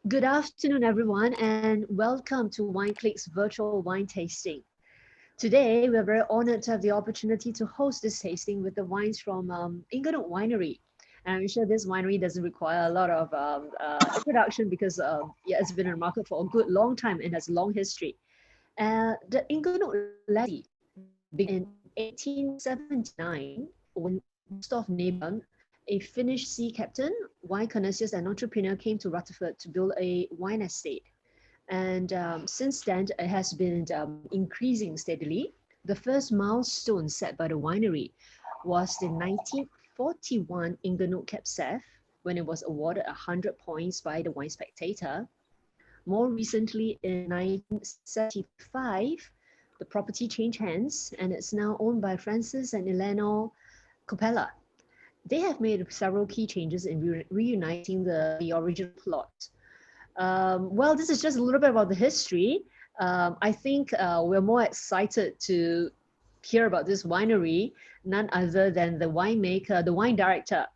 Good afternoon, everyone, and welcome to WineClick's virtual wine tasting. Today, we're very honored to have the opportunity to host this tasting with the wines from Inglenook Winery. And I'm sure this winery doesn't require a lot of introduction because yeah, it's been in the market for a good long time and has a long history. The Inglenook legacy began in 1879 when Gustav Neben, a Finnish sea captain, wine connoisseur and entrepreneur, came to Rutherford to build a wine estate. And since then, it has been increasing steadily. The first milestone set by the winery was the 1941 Inglenook Cap Sav, when it was awarded 100 points by the Wine Spectator. More recently, in 1975, the property changed hands and it's now owned by Francis and Eleanor Coppola. They have made several key changes in reuniting the original plot. Well, this is just a little bit about the history. I think we're more excited to hear about this winery, none other than the winemaker, the wine director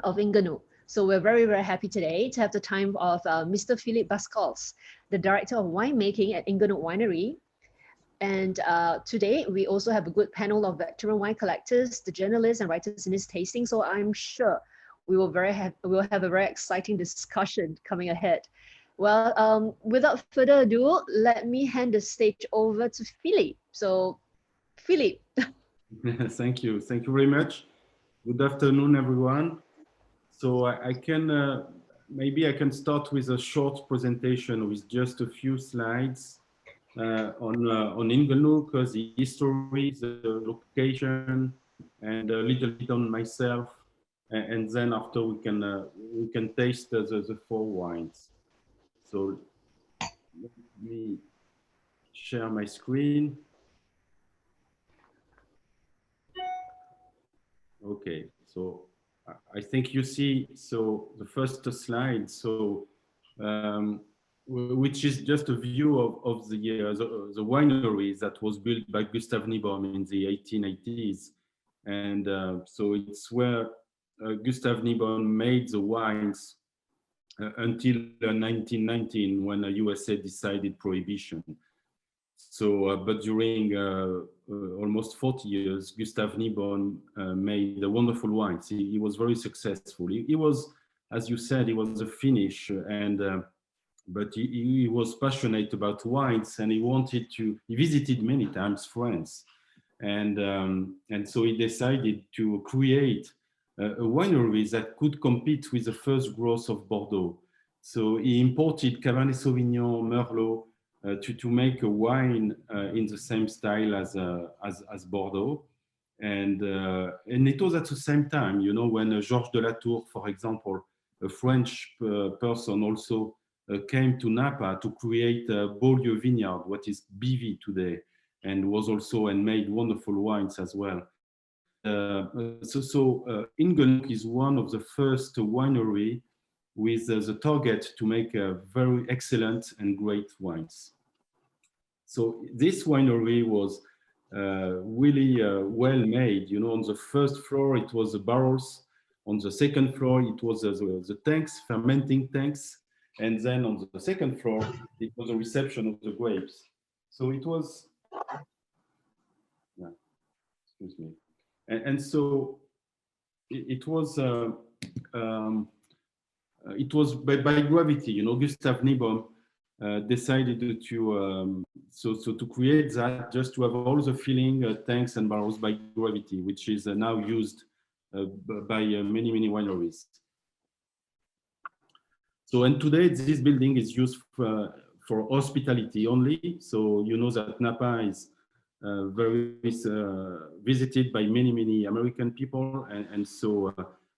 of Inglenook. So we're very, very happy today to have the time of Mr. Philippe Bascaules, the director of winemaking at Inglenook Winery. And today we also have a good panel of veteran wine collectors, the journalists and writers in this tasting. So I'm sure we will have a very exciting discussion coming ahead. Well, without further ado, let me hand the stage over to Philippe. So, Philippe. Thank you very much. Good afternoon, everyone. So I can maybe I can start with a short presentation with just a few slides on Inglenook, the history, the location, and a little bit on myself, and then after we can taste the four wines. So let me share my screen. Okay, so I think you see, so the first slide, so which is just a view of the winery that was built by Gustav Nibom in the 1880s. And so it's where Gustav Nibom made the wines until 1919, when the USA decided prohibition. So, but during almost 40 years, Gustav Nibom made wonderful wines. He was very successful. He was, as you said, he was a Finnish, and but he was passionate about wines, and he visited many times France, and so he decided to create a winery that could compete with the first growth of Bordeaux. So he imported Cabernet Sauvignon, Merlot, to make a wine in the same style as Bordeaux. And it was at the same time, you know, when Georges de la Tour, for example, a French person also came to Napa to create Beaulieu Vineyard, what is BV today, and made wonderful wines as well. Inglenook is one of the first winery with the target to make very excellent and great wines. So this winery was really well made. You know, on the first floor it was the barrels. On the second floor it was the tanks, fermenting tanks. And then on the second floor, it was a reception of the grapes. So it was, yeah, excuse me. And so it was by gravity, you know, Gustav Nibom decided to create that, just to have all the filling tanks and barrels by gravity, which is now used by many wineries. So, and today this building is used for hospitality only. So you know that Napa is very visited by many American people, and so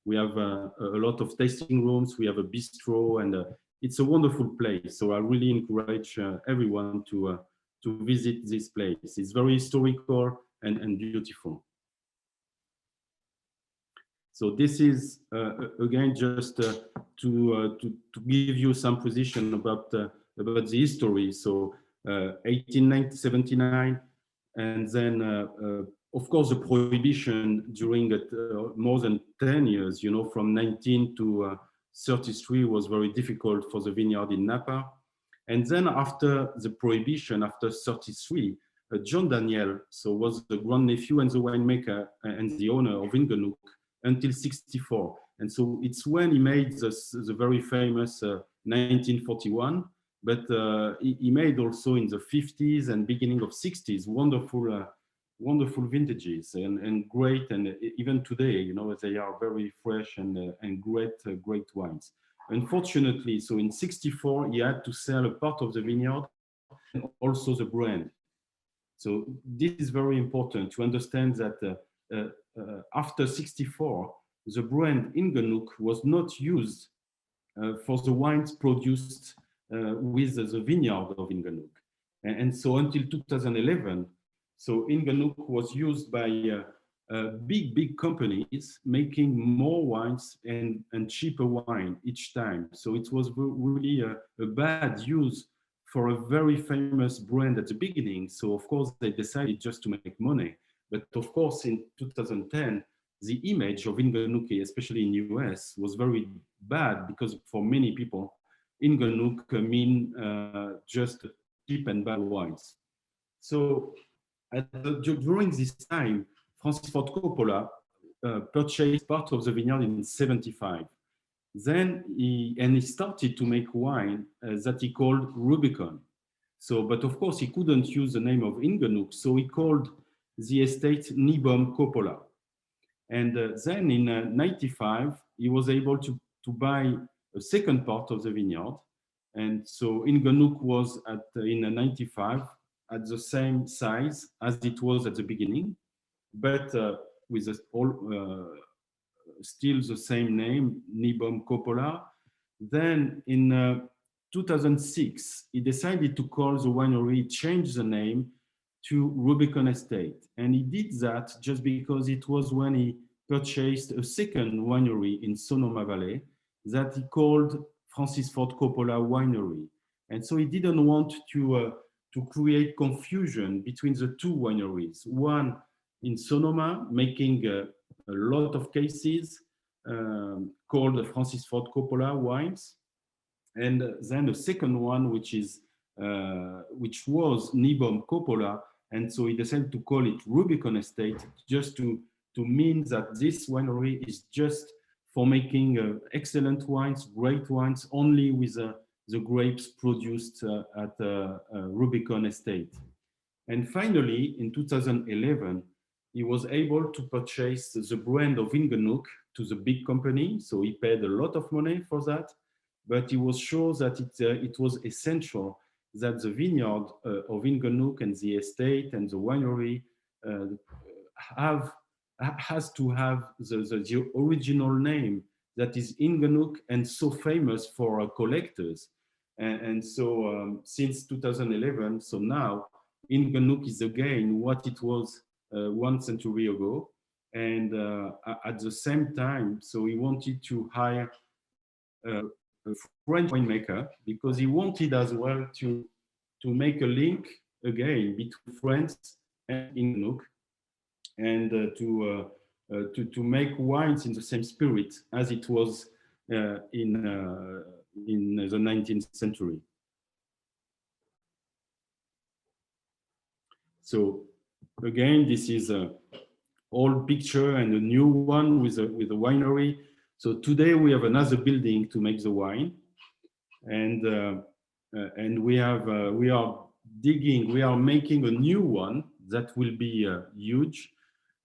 we have a lot of tasting rooms. We have a bistro, and it's a wonderful place. So I really encourage everyone to visit this place. It's very historical and beautiful. So this is again just to give you some position about the history. So 1879, and then of course the prohibition during more than 10 years. You know, from 19 to 33 was very difficult for the vineyard in Napa. And then after the prohibition, after 33, John Daniel, so was the grandnephew and the winemaker and the owner of Inglenook until 64. And so it's when he made the very famous 1941, but he made also in the 50s and beginning of 60s wonderful vintages and great, and even today, you know, they are very fresh and great wines. Unfortunately, so in 64, he had to sell a part of the vineyard and also the brand. So this is very important to understand that after 64, the brand Inglenook was not used for the wines produced with the vineyard of Inglenook. And so until 2011, so Inglenook was used by big companies making more wines and cheaper wine each time. So it was really a bad use for a very famous brand at the beginning. So of course they decided just to make money. But of course in 2010, the image of Inglenook, especially in US, was very bad because for many people, Inglenook mean just cheap and bad wines. So during this time, Francis Ford Coppola purchased part of the vineyard in 75. Then he started to make wine that he called Rubicon. So, but of course he couldn't use the name of Inglenook, so he called the estate Nibom Coppola. And then in 95, he was able to buy a second part of the vineyard. And so Inglenook was in 95 at the same size as it was at the beginning, but with still the same name, Nibom Coppola. Then in 2006, he decided to call the winery, change the name to Rubicon Estate. And he did that just because it was when he purchased a second winery in Sonoma Valley that he called Francis Ford Coppola Winery. And so he didn't want to create confusion between the two wineries. One in Sonoma, making a lot of cases called Francis Ford Coppola wines. And then a second one, which was Nibom Coppola. And so he decided to call it Rubicon Estate, just to mean that this winery is just for making excellent wines, great wines, only with the grapes produced at Rubicon Estate. And finally, in 2011, he was able to purchase the brand of Inglenook to the big company. So he paid a lot of money for that, but he was sure that it was essential that the vineyard of Inglenook and the estate and the winery has to have the original name that is Inglenook and so famous for collectors. And so since 2011, so now Inglenook is again what it was 1 century ago. And at the same time, so he wanted to hire a French winemaker because he wanted as well to make a link again between France and Inglenook, and to make wines in the same spirit as it was in the 19th century. So again, this is an old picture and a new one with a winery. So today we have another building to make the wine, and we are making a new one that will be huge.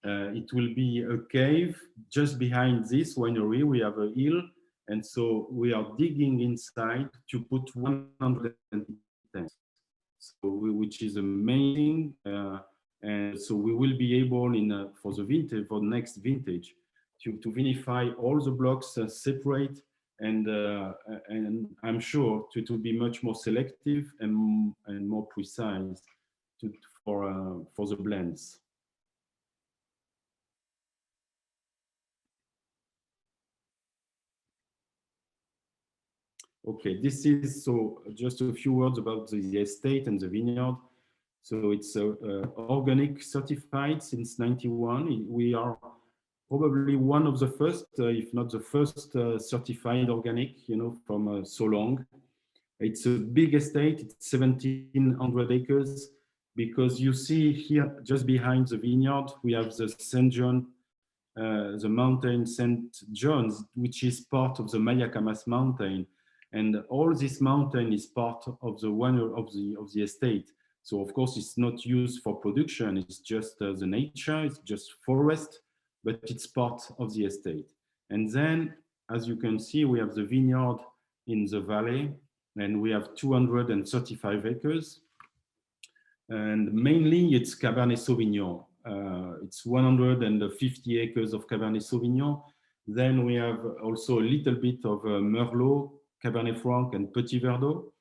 It will be a cave just behind this winery. We have a hill, and so we are digging inside to put 100 tanks, so which is amazing. And so we will be able for the next vintage to vinify all the blocks separate, and I'm sure to be much more selective and more precise for the blends. Okay, this is so just a few words about the estate and the vineyard. So it's organic certified since 91. We are probably one of the first, if not the first, certified organic, from so long. It's a big estate. It's 1,700 acres, because you see here, just behind the vineyard, we have the St. John, the mountain St. John's, which is part of the Mayacamas mountain. And all this mountain is part of the one of the estate. So of course, it's not used for production. It's just the nature. It's just forest, but it's part of the estate. And then, as you can see, we have the vineyard in the valley, and we have 235 acres. And mainly it's Cabernet Sauvignon. It's 150 acres of Cabernet Sauvignon. Then we have also a little bit of Merlot, Cabernet Franc, and Petit Verdot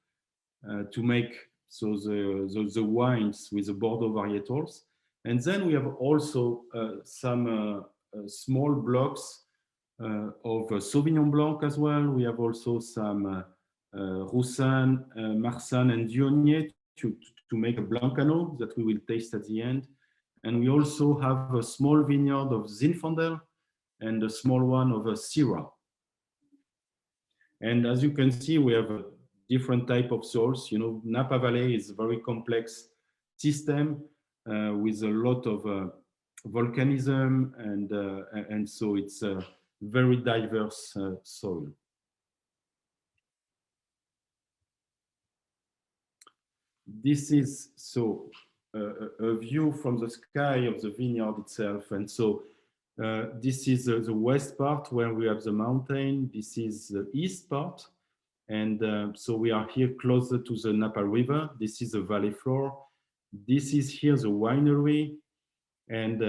to make the wines with the Bordeaux varietals. And then we have also some small blocks of Sauvignon Blanc as well. We have also some Roussanne, Marsanne, and Viognier to make a Blancaneaux that we will taste at the end. And we also have a small vineyard of Zinfandel and a small one of Syrah. And as you can see, we have a different type of soils. Napa Valley is a very complex system with a lot of volcanism, and so it's a very diverse soil. This is a view from the sky of the vineyard itself. And so this is the west part where we have the mountain. This is the east part. And so we are here closer to the Napa River. This is the valley floor. This is here the winery. And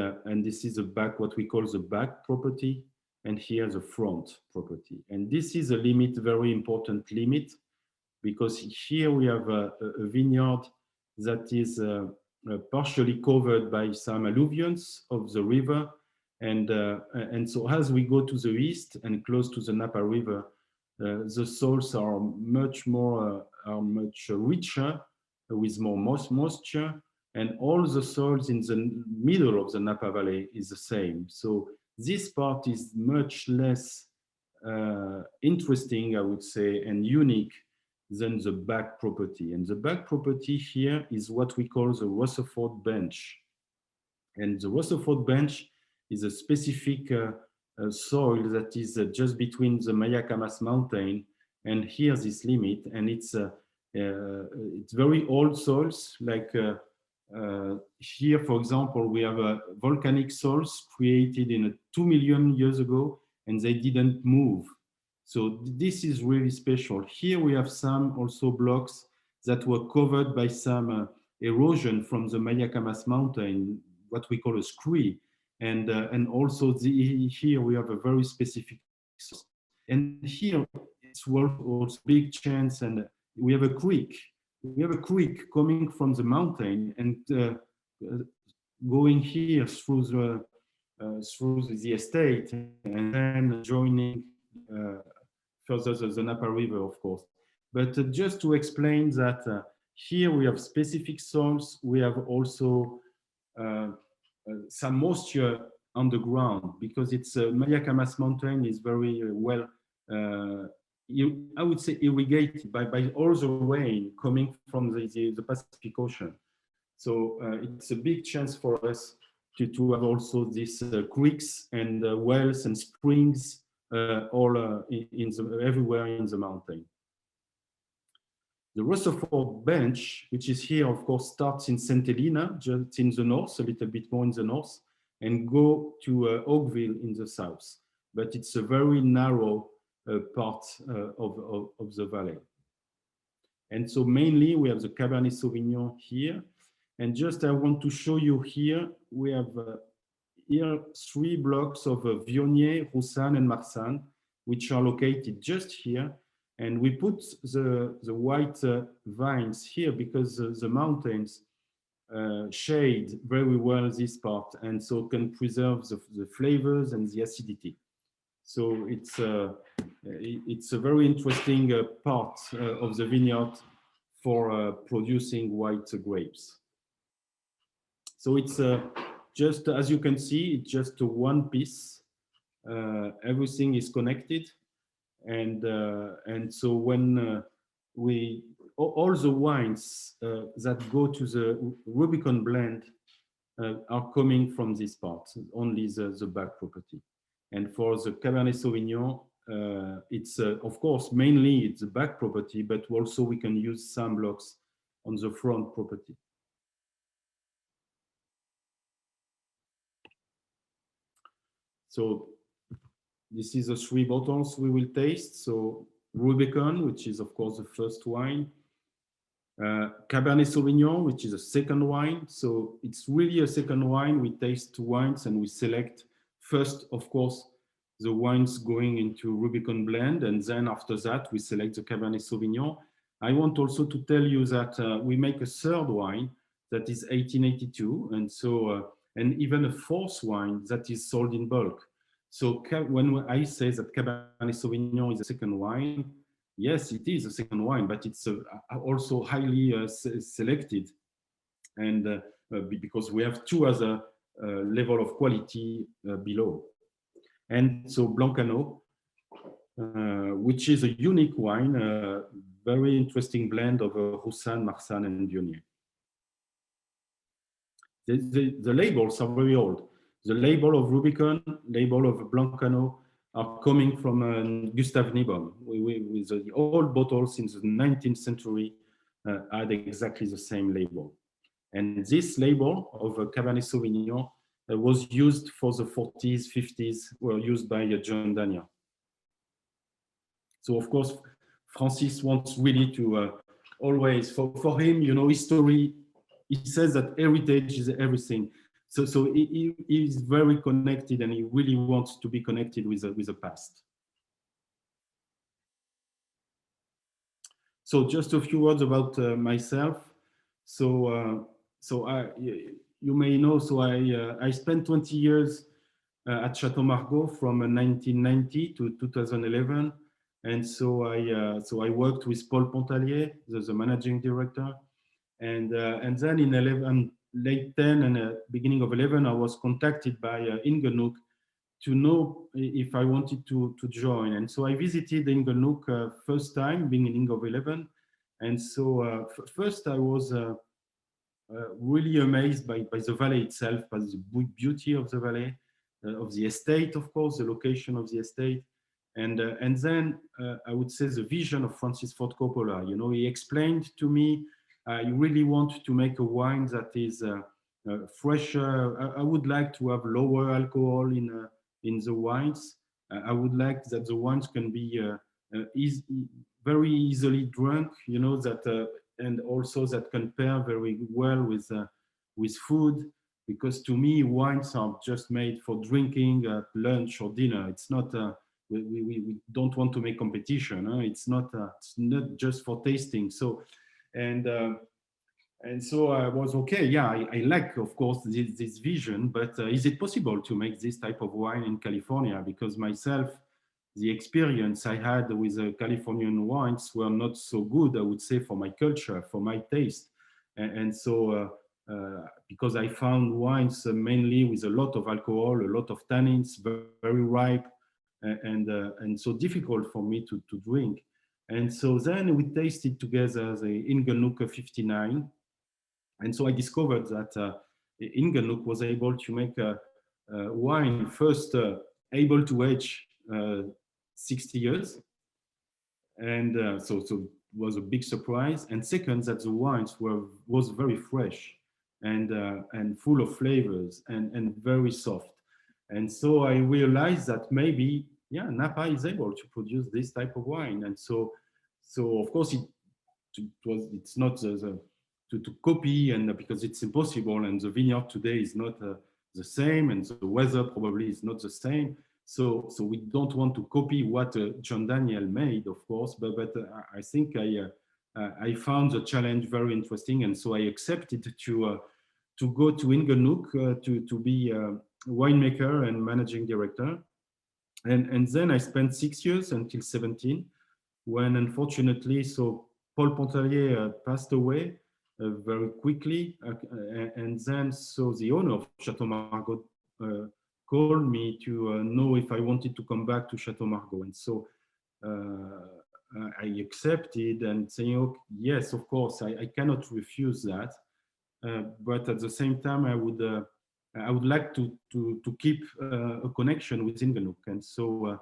this is the back, what we call the back property. And here the front property. And this is a limit, very important limit, because here we have a vineyard that is partially covered by some alluvions of the river. And so as we go to the east and close to the Napa River, the soils are much richer, with more moisture, and all the soils in the middle of the Napa Valley is the same. So this part is much less interesting, I would say, and unique than the back property. And the back property here is what we call the Rutherford Bench. And the Rutherford Bench is a specific soil that is just between the Mayacamas mountain and here this limit. And it's very old soils, like here, for example, we have volcanic soils created in 2 million years ago, and they didn't move. So this is really special. Here we have some also blocks that were covered by some erosion from the Mayacamas mountain, what we call a scree. And also here we have a very specific source. And here it's also big chance, and we have a creek. We have a creek coming from the mountain and going here through the estate, and then joining further the Napa River, of course. But just to explain that here we have specific soils, we have also some moisture on the ground, because it's Mayacamas mountain is very well, I would say, irrigated by all the rain coming from the Pacific Ocean. So it's a big chance for us to have also these creeks and wells and springs all everywhere in the mountain. The Rutherford Bench, which is here, of course, starts in St. Helena, just in the north, a little bit more in the north, and go to Oakville in the south. But it's a very narrow part of the valley. And so mainly we have the Cabernet Sauvignon here. And just I want to show you here, we have here 3 blocks of Viognier, Roussanne, and Marsanne, which are located just here. And we put the white vines here because the mountains shade very well this part, and so can preserve the flavors and the acidity. So it's a very interesting part of the vineyard for producing white grapes. So it's just, as you can see, it's just one piece everything is connected, and so when we all the wines that go to the Rubicon blend are coming from this part, only the back property. And for the Cabernet Sauvignon, it's of course mainly it's the back property, but also we can use some blocks on the front property. So this is the 3 bottles we will taste. So Rubicon, which is of course the first wine. Cabernet Sauvignon, which is a second wine. So it's really a second wine. We taste 2 wines and we select first, of course, the wines going into Rubicon blend. And then after that, we select the Cabernet Sauvignon. I want also to tell you that we make a third wine that is 1882. And so, and even a fourth wine that is sold in bulk. So when I say that Cabernet Sauvignon is a second wine, yes, it is a second wine, but it's also highly selected, and because we have 2 other level of quality below. And so Blancaneaux, which is a unique wine, very interesting blend of Roussanne, Marsanne, and Viognier. The labels are very old. The label of Rubicon, label of Blancaneaux are coming from Gustave Nibom. With the old bottles in the 19th century had exactly the same label. And this label of Cabernet Sauvignon was used for the 40s, 50s, were used by John Dania. So of course, Francis wants really to always, for him, you know, history, he says that heritage is everything. So he is very connected and he really wants to be connected with the past. So just a few words about myself. So you may know, so I spent 20 years at Chateau Margaux from 1990 to 2011. And so I worked with Paul Pontalier, the managing director. And then in late 10 and beginning of 11, I was contacted by Inglenook to know if I wanted to join. And so I visited Inglenook first time, beginning of 11. And so first I was really amazed by the valley itself, by the beauty of the valley, of the estate, of course, the location of the estate. And then I would say the vision of Francis Ford Coppola. You know, he explained to me, you really want to make a wine that is fresher. I would like to have lower alcohol in the wines. I would like that the wines can be very easily drunk, you know, that and also that can pair very well with food. Because to me, wines are just made for drinking at lunch or dinner. It's not. We don't want to make competition. It's not just for tasting. So, and so I was okay. Yeah, I like, of course, this vision. But is it possible to make this type of wine in California? Because myself, the experience I had with Californian wines were not so good, I would say, for my culture, for my taste. And so because I found wines mainly with a lot of alcohol, a lot of tannins, very ripe, and so difficult for me to drink. And so then we tasted together the Inglenook 59. And so I discovered that Inglenook was able to make a wine first able to age 60 years. And so it was a big surprise. And second, that the wines was very fresh and full of flavors and very soft. And so I realized that maybe, yeah, Napa is able to produce this type of wine. And so of course it's not to copy, and because it's impossible, and the vineyard today is not the same, and the weather probably is not the same. So we don't want to copy what John Daniel made, of course, but I think I found the challenge very interesting, and so I accepted to go to Inglenook to be winemaker and managing director. And then I spent 6 years until 17, when unfortunately, so Paul Pontalier passed away very quickly. And then, so the owner of Chateau Margaux called me to know if I wanted to come back to Chateau Margaux. And so I accepted and saying, okay, yes, of course, I cannot refuse that. But at the same time, I would like to keep a connection with Inglenook. And so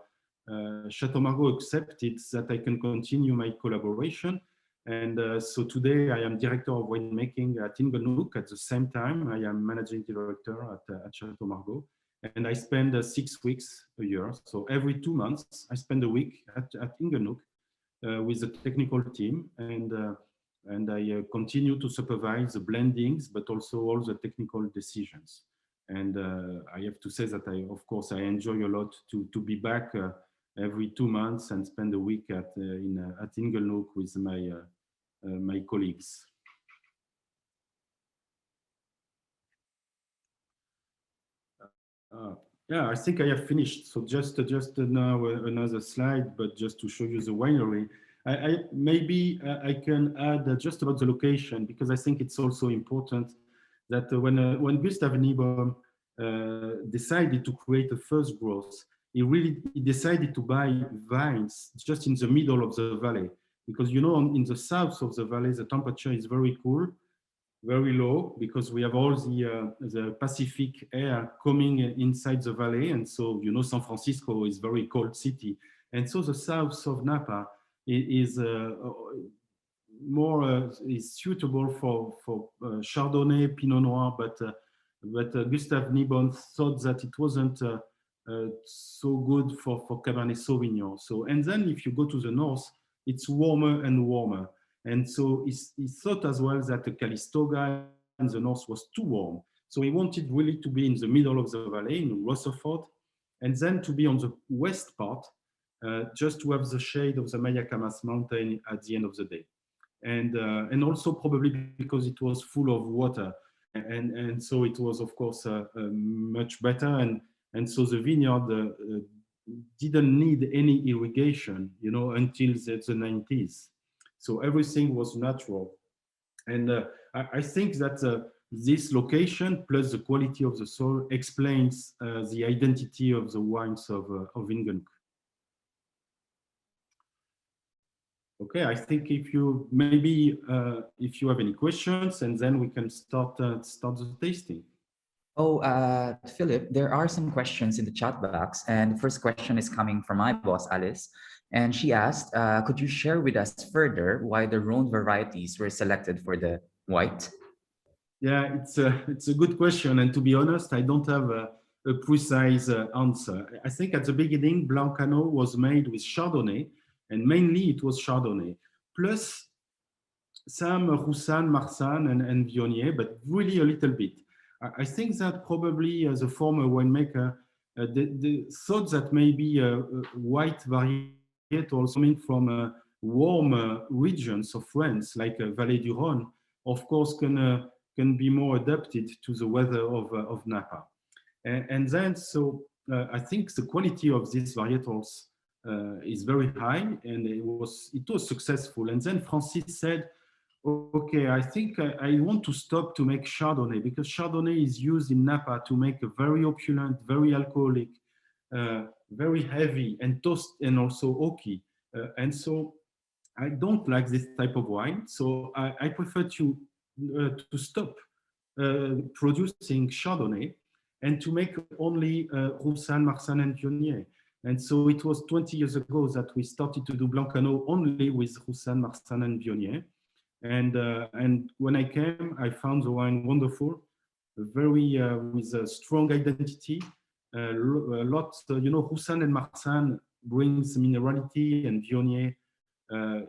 Chateau Margaux accepted that I can continue my collaboration. And so today I am director of winemaking at Inglenook. At the same time, I am managing director at Chateau Margaux. And I spend 6 weeks a year. So every 2 months, I spend a week at Inglenook with the technical team. And I continue to supervise the blendings, but also all the technical decisions. And I have to say that of course, I enjoy a lot to be back every 2 months and spend a week at Inglenook with my colleagues. Yeah, I think I have finished. So just now another slide, but just to show you the winery. Maybe I can add just about the location, because I think it's also important that when Gustave Niebaum decided to create a first growth, he decided to buy vines just in the middle of the valley, because in the south of the valley the temperature is very cool, very low, because we have all the Pacific air coming inside the valley, and so San Francisco is very cold city, and so the south of Napa is more is suitable for Chardonnay, Pinot Noir, but Gustave Niebaum thought that it wasn't so good for Cabernet Sauvignon. So, and then if you go to the north, it's warmer and warmer. And so he thought as well that the Calistoga in the north was too warm. So he wanted really to be in the middle of the valley, in Rutherford, and then to be on the west part, just to have the shade of the Mayacamas mountain at the end of the day. And also probably because it was full of water. And so it was, of course, much better. And so the vineyard didn't need any irrigation, until the 90s. So everything was natural. And I think that this location plus the quality of the soil explains the identity of the wines of Inglenook. Okay, I think if you have any questions, and then we can start the tasting. Oh, Philip, there are some questions in the chat box, and the first question is coming from my boss, Alice, and she asked, could you share with us further why the Rhone varieties were selected for the white? Yeah, it's a good question, and to be honest, I don't have a precise answer. I think at the beginning, Blancaneaux was made with Chardonnay, and mainly it was Chardonnay, plus some Roussanne, Marsanne, and Viognier, but really a little bit. I think that probably as a former winemaker, they thought that maybe white varietals coming from warm regions of France, like Vallée du Rhône, of course, can be more adapted to the weather of Napa. And then, so I think the quality of these varietals is very high, and it was successful. And then Francis said, okay, I think I want to stop to make Chardonnay, because Chardonnay is used in Napa to make a very opulent, very alcoholic, very heavy, and toast, and also oaky. And so I don't like this type of wine. So I prefer to stop producing Chardonnay and to make only Roussanne, Marsanne, and Viognier. And so it was 20 years ago that we started to do Blancaneaux only with Roussanne, Marsanne, and Viognier. And when I came, I found the wine wonderful, very with a strong identity. A lot, Roussanne and Marsanne brings minerality, and Viognier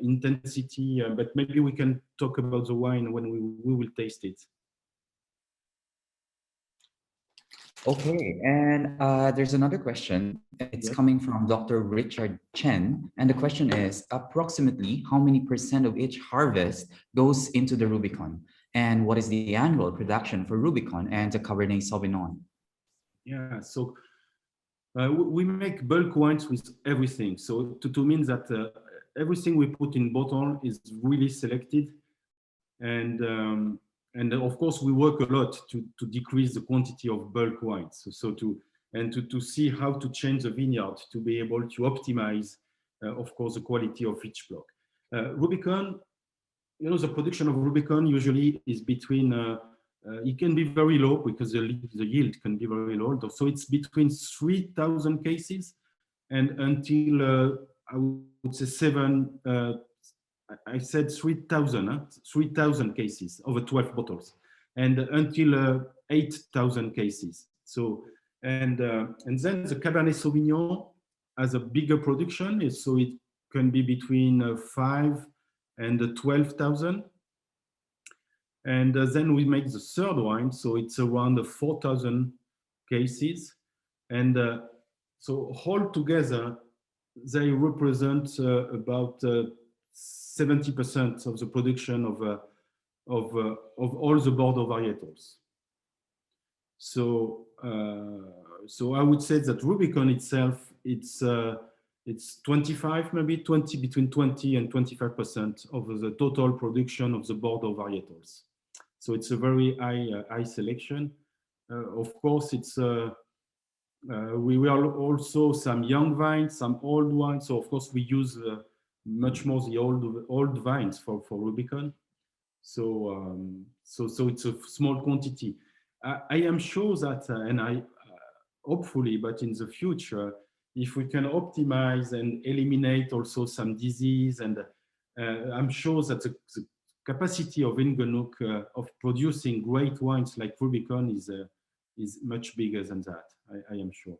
intensity. But maybe we can talk about the wine when we will taste it. Okay, and there's another question. It's coming from Dr. Richard Chen, and the question is, approximately how many % of each harvest goes into the Rubicon? And what is the annual production for Rubicon and the Cabernet Sauvignon? Yeah, so we make bulk wines with everything. So to mean that everything we put in bottle is really selected. And of course, we work a lot to decrease the quantity of bulk wines. So and to see how to change the vineyard to be able to optimize, of course, the quality of each block. Rubicon, the production of Rubicon usually is between, it can be very low because the yield can be very low. So it's between 3,000 cases and until, I would say I said 3,000 cases over 12 bottles, and until 8,000 cases. So, and then the Cabernet Sauvignon has a bigger production, so it can be between 5 and 12,000. And then we make the third wine, so it's around 4,000 cases. And so altogether, they represent about 70% of the production of all the Bordeaux varietals. So, so I would say that Rubicon itself, it's 25, maybe between 20 and 25% of the total production of the Bordeaux varietals. So it's a very high selection. Of course, it's we will also some young vines, some old wines. So of course we use much more the old vines for Rubicon. So so it's a small quantity. I am sure that, and I hopefully, but in the future, if we can optimize and eliminate also some disease, and I'm sure that the capacity of Inglenook of producing great wines like Rubicon is much bigger than that. I am sure.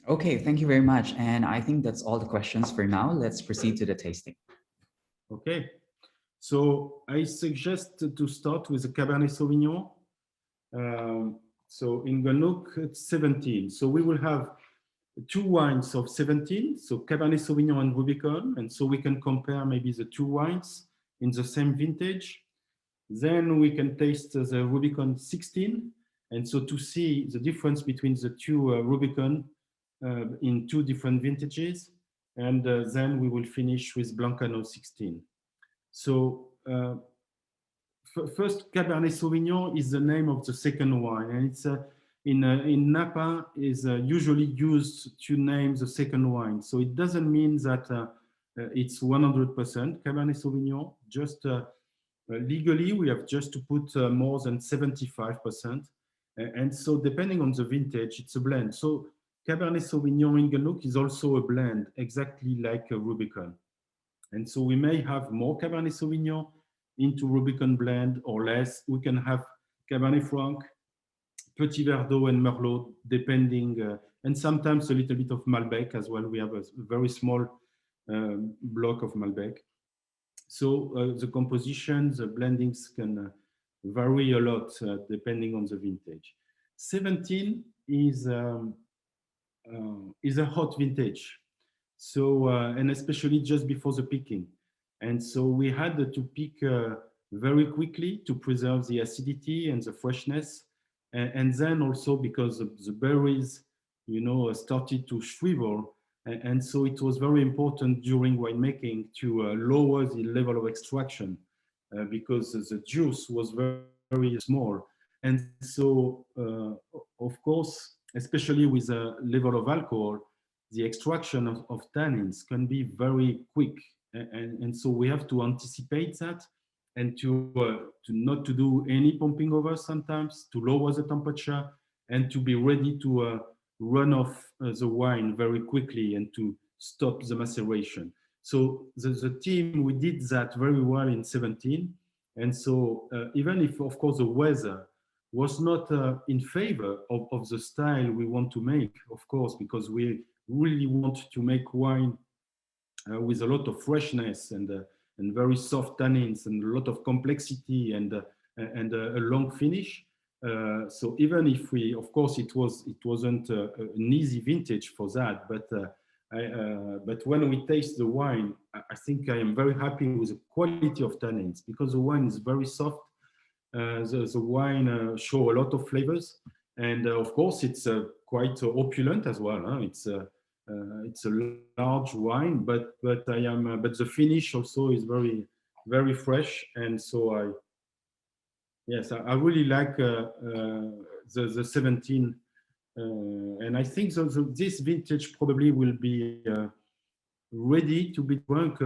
Okay, thank you very much. And I think that's all the questions for now. Let's proceed to the tasting. Okay, so I suggest to start with the Cabernet Sauvignon. So Inglenook 17. So we will have 2 wines of 17, so Cabernet Sauvignon and Rubicon, and so we can compare maybe the 2 wines in the same vintage. Then we can taste the Rubicon 16, and so to see the difference between the 2 Rubicon in 2 different vintages, and then we will finish with Blancaneaux 16. So first, Cabernet Sauvignon is the name of the second wine, and it's in Napa is usually used to name the second wine. So it doesn't mean that it's 100% Cabernet Sauvignon. Just legally, we have just to put more than 75%. And so depending on the vintage, it's a blend. So Cabernet Sauvignon Inglenook is also a blend, exactly like a Rubicon. And so we may have more Cabernet Sauvignon into Rubicon blend or less. We can have Cabernet Franc, Petit Verdot and Merlot, depending, and sometimes a little bit of Malbec as well. We have a very small block of Malbec. So the composition, the blendings can vary a lot depending on the vintage. 17 is a hot vintage. So, and especially just before the picking. And so we had to pick very quickly to preserve the acidity and the freshness. And then also because the berries, started to shrivel. And so it was very important during winemaking to lower the level of extraction because the juice was very, very small. And so, of course, especially with a level of alcohol, the extraction of tannins can be very quick. And so we have to anticipate that and to not to do any pumping over sometimes, to lower the temperature and to be ready to run off the wine very quickly and to stop the maceration. So the team, we did that very well in 17. And so even if, of course, the weather was not in favor of the style we want to make, of course, because we really want to make wine with a lot of freshness and very soft tannins and a lot of complexity and a long finish. So even if we, of course, it wasn't an easy vintage for that, but when we taste the wine, I think I am very happy with the quality of tannins because the wine is very soft. The wine show a lot of flavors, and of course it's quite opulent as well. Huh? It's a large wine, but the finish also is very, very fresh, and so I really like the 17 And I think this vintage probably will be ready to be drunk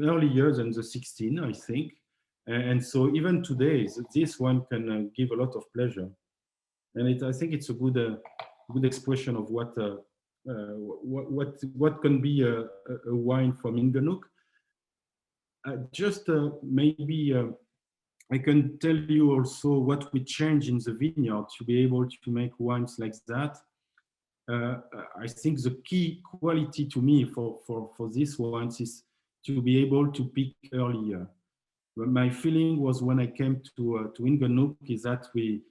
earlier than the 16, I think. And so even today, this one can give a lot of pleasure. And I think it's a good expression of what can be a wine from Inglenook. Just maybe I can tell you also what we change in the vineyard to be able to make wines like that. I think the key quality to me for these wines is to be able to pick earlier. My feeling was when I came to Inglenook is that we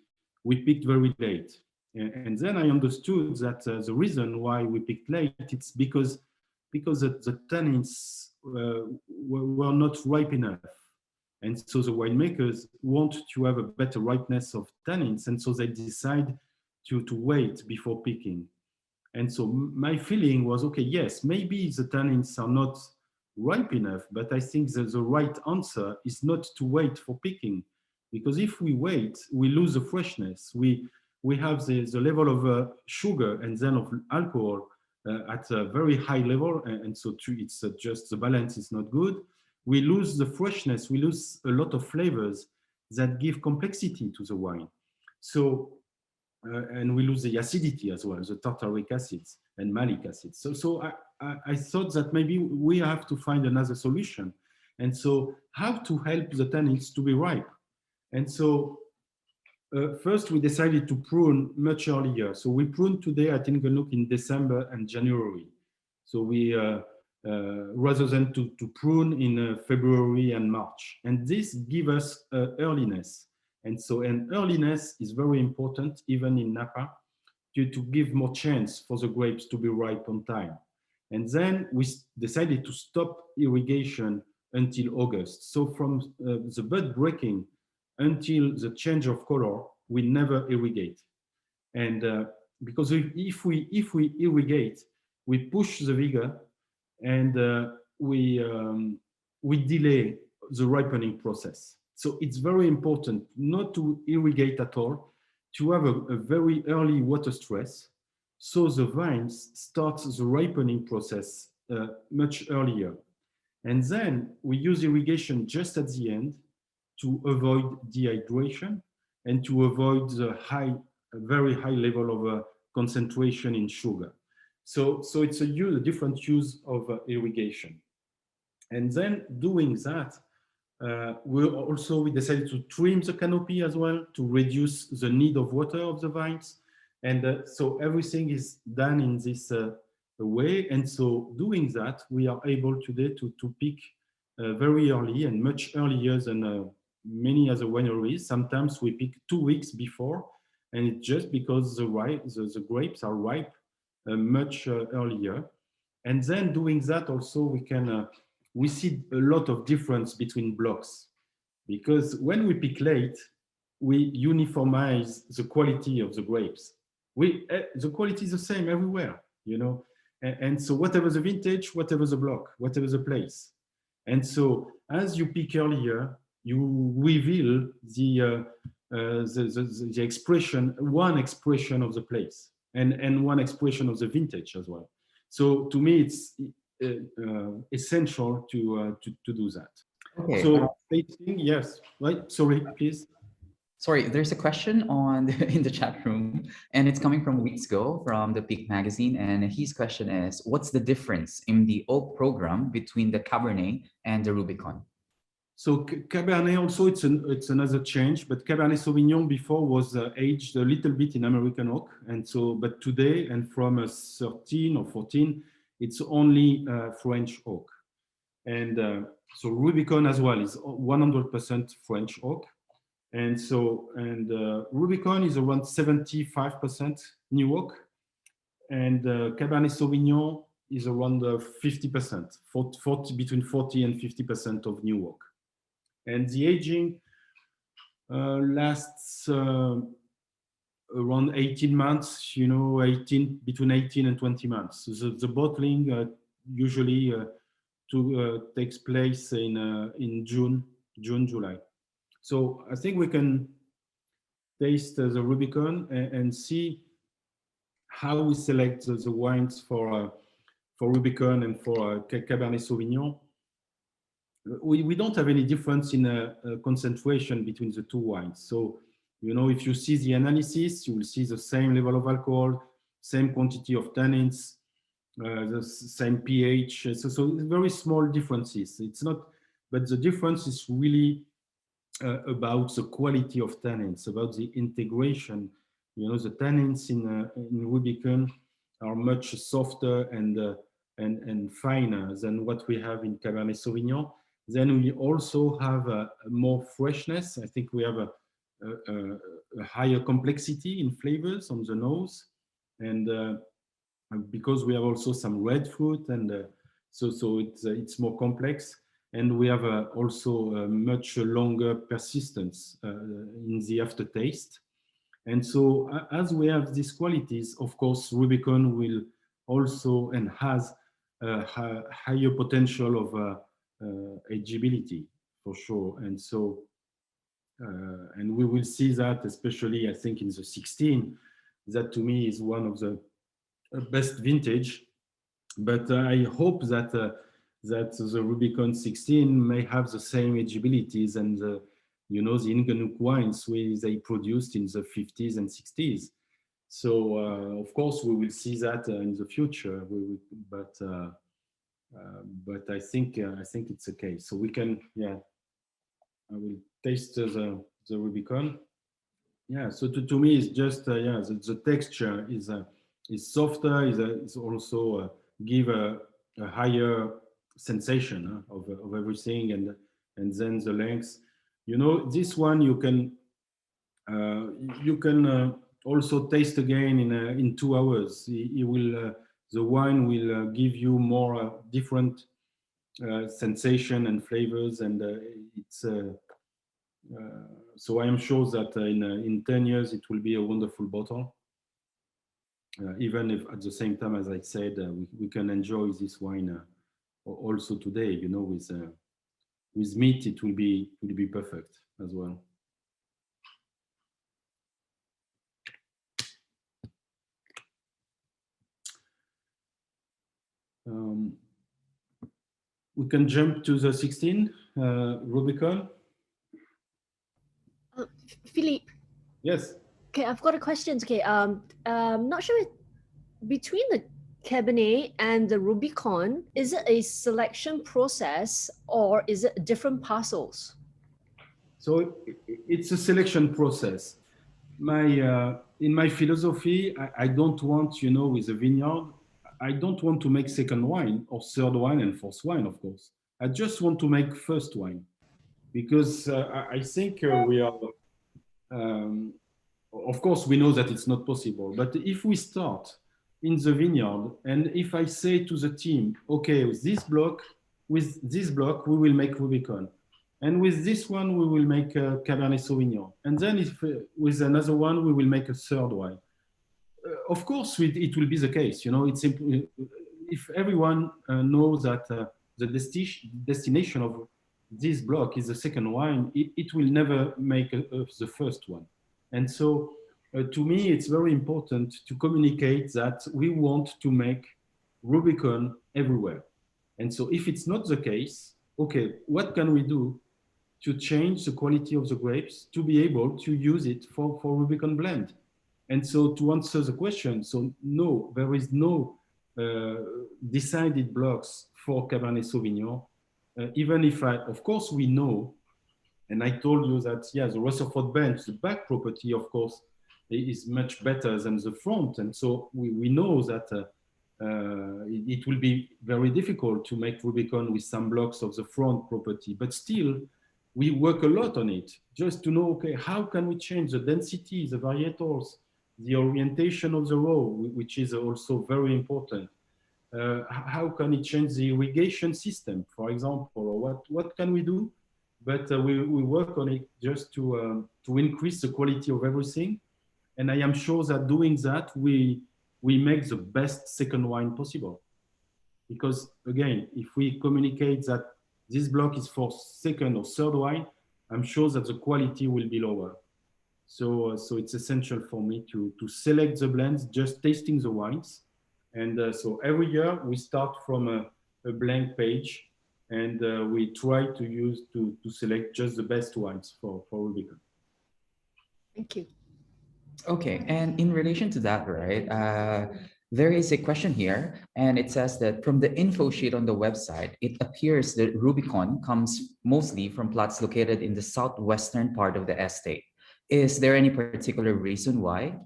picked very late, and then I understood that the reason why we picked late it's because the tannins were not ripe enough, and so the winemakers want to have a better ripeness of tannins, and so they decide to wait before picking. And so my feeling was, okay, yes, maybe the tannins are not ripe enough, but I think that the right answer is not to wait for picking, because if we wait, we lose the freshness. We have the level of sugar and then of alcohol at a very high level, and so it's just the balance is not good. We lose the freshness, we lose a lot of flavors that give complexity to the wine. So and we lose the acidity as well, the tartaric acids and malic acids. So I thought that maybe we have to find another solution. And so how to help the tannins to be ripe. And so first we decided to prune much earlier. So we prune today at Inglenook in December and January. So we, rather than to prune in February and March. And this gives us earliness. And so, and earliness is very important, even in Napa, to give more chance for the grapes to be ripe on time. And then we decided to stop irrigation until August. So from the bud breaking until the change of color, we never irrigate. And because if we irrigate, we push the vigor and we delay the ripening process. So it's very important not to irrigate at all, to have a very early water stress, so the vines start the ripening process much earlier. And then we use irrigation just at the end to avoid dehydration and to avoid the very high level of concentration in sugar. So it's a different use of irrigation. And then doing that, we decided to trim the canopy as well to reduce the need of water of the vines. And so everything is done in this way. And so doing that, we are able today to pick very early and much earlier than many other wineries. Sometimes we pick 2 weeks before, and it's just because the grapes are ripe much earlier. And then doing that also, we see a lot of difference between blocks, because when we pick late, we uniformize the quality of the grapes. The quality is the same everywhere, you know. And so whatever the vintage, whatever the block, whatever the place. And so as you pick earlier, you reveal the expression, one expression of the place, and one expression of the vintage as well. So to me, it's essential to do that. Okay. So yes, right. Sorry, please. Sorry, there's a question in the chat room, and it's coming from Weeksgo from the Peak magazine, and his question is, what's the difference in the oak program between the Cabernet and the Rubicon? So Cabernet also, it's another change, but Cabernet Sauvignon before was aged a little bit in American oak, and so but today and from 13 or 14, it's only French oak, and so Rubicon as well is 100% French oak. And Rubicon is around 75% new oak, and Cabernet Sauvignon is around 50%, between 40 and 50% of new oak. And the aging lasts around 18 months, you know, between 18 and 20 months. So the bottling usually takes place in June, July. So I think we can taste the Rubicon and see how we select the wines for Rubicon and for Cabernet Sauvignon, we don't have any difference in concentration between the two wines. So, you know, if you see the analysis, you will see the same level of alcohol, same quantity of tannins, the same pH. So it's very small differences. It's not, but the difference is really about the quality of tannins, about the integration. You know, the tannins in Rubicon are much softer and finer than what we have in Cabernet Sauvignon. Then we also have a more freshness. I think we have a higher complexity in flavors on the nose, and because we have also some red fruit, and so it's more complex, and we have also a much longer persistence in the aftertaste. And so as we have these qualities, of course, Rubicon will also and has a higher potential of ageability for sure. And so, and we will see that, especially I think in the 16, that to me is one of the best vintage. But I hope that that the Rubicon 16 may have the same ageabilities and you know, the Inglenook wines they produced in the 50s and 60s. So of course we will see that in the future. But I think it's okay. So we can, yeah. I will taste the Rubicon. Yeah. So to me, it's just yeah, the texture is softer. Is also give a higher sensation of everything, and then the length. You know, this one you can also taste again in 2 hours. It will the wine will give you more different sensation and flavors, and it's so I am sure that in 10 years it will be a wonderful bottle. Even if at the same time, as I said, we can enjoy this wine also today. You know, with meat, it will be perfect as well. We can jump to the 16 Rubicon. Philippe. Yes. Okay, I've got a question. Okay, not sure between the Cabernet and the Rubicon, is it a selection process or is it different parcels? So it's a selection process. In my philosophy, I don't want, you know, with a vineyard, I don't want to make second wine or third wine and fourth wine, of course. I just want to make first wine, because I think we are, of course, we know that it's not possible. But if we start in the vineyard, and if I say to the team, okay, with this block, we will make Rubicon. And with this one, we will make Cabernet Sauvignon. And then if with another one, we will make a third wine. Of course, it will be the case. You know, it's if everyone knows that the destination of this block is the second wine, it will never make the first one. And so to me, it's very important to communicate that we want to make Rubicon everywhere. And so if it's not the case, okay, what can we do to change the quality of the grapes to be able to use it for Rubicon blend? And so to answer the question, so no, there is no decided blocks for Cabernet Sauvignon, even if of course we know, and I told you that, yeah, the Rutherford bench, the back property, of course, is much better than the front. And so we know that it will be very difficult to make Rubicon with some blocks of the front property, but still we work a lot on it just to know, okay, how can we change the density, the varietals, the orientation of the row, which is also very important. How can it change the irrigation system, for example, or what can we do? But we work on it just to increase the quality of everything. And I am sure that doing that, we make the best second wine possible. Because again, if we communicate that this block is for second or third wine, I'm sure that the quality will be lower. So it's essential for me to select the blends, just tasting the wines. And so every year we start from a blank page, and we try to select just the best wines for Rubicon. Thank you. Okay, and in relation to that, right, there is a question here, and it says that from the info sheet on the website, it appears that Rubicon comes mostly from plots located in the southwestern part of the estate. Is there any particular reason why?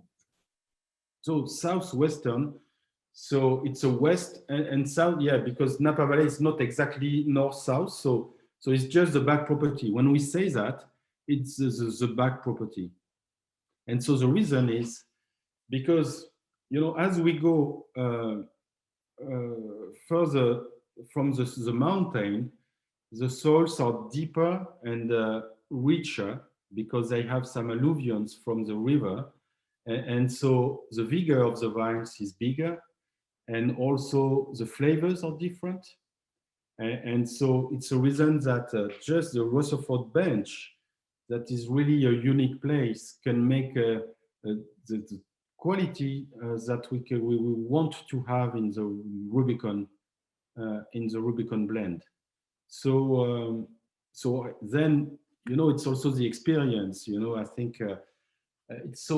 So southwestern, so it's a west and south, yeah, because Napa Valley is not exactly north-south, so it's just the back property. When we say that, it's the back property. And so the reason is because, as we go further from the mountain, the soils are deeper and richer because they have some alluvions from the river. And so the vigor of the vines is bigger, and also the flavors are different. And so it's a reason that just the Rutherford bench, that is really a unique place, can make the quality that we want to have in the Rubicon blend. So then, it's also the experience. I think it's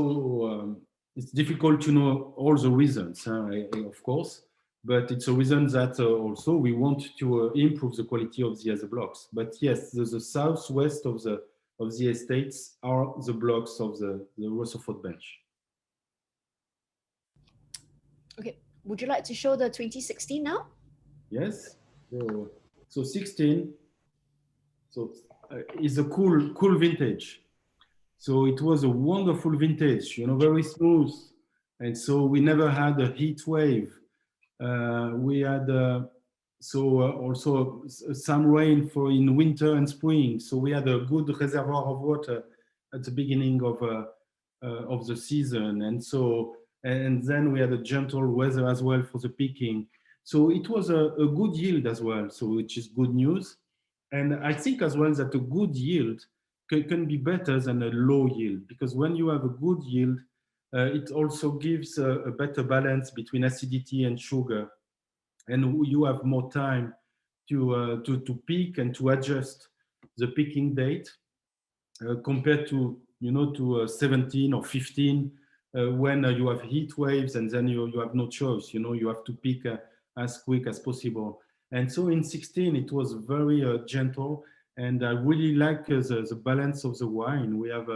it's difficult to know all the reasons, of course, but it's a reason that also we want to improve the quality of the other blocks. But yes, the southwest of the estates are the blocks of the Rutherford bench. Okay, would you like to show the 2016 now? Yes. So 16. So is a cool vintage. So it was a wonderful vintage, very smooth. And so we never had a heat wave. We had also some rain in winter and spring. So we had a good reservoir of water at the beginning of the season. And then we had a gentle weather as well for the picking. So it was a good yield as well, so which is good news. And I think as well that a good yield can be better than a low yield, because when you have a good yield, it also gives a better balance between acidity and sugar, and you have more time to pick and to adjust the picking date compared to 17 or 15 when you have heat waves, and then you have no choice. You have to pick as quick as possible. And so in 16 it was very gentle, and I really like the balance of the wine. We have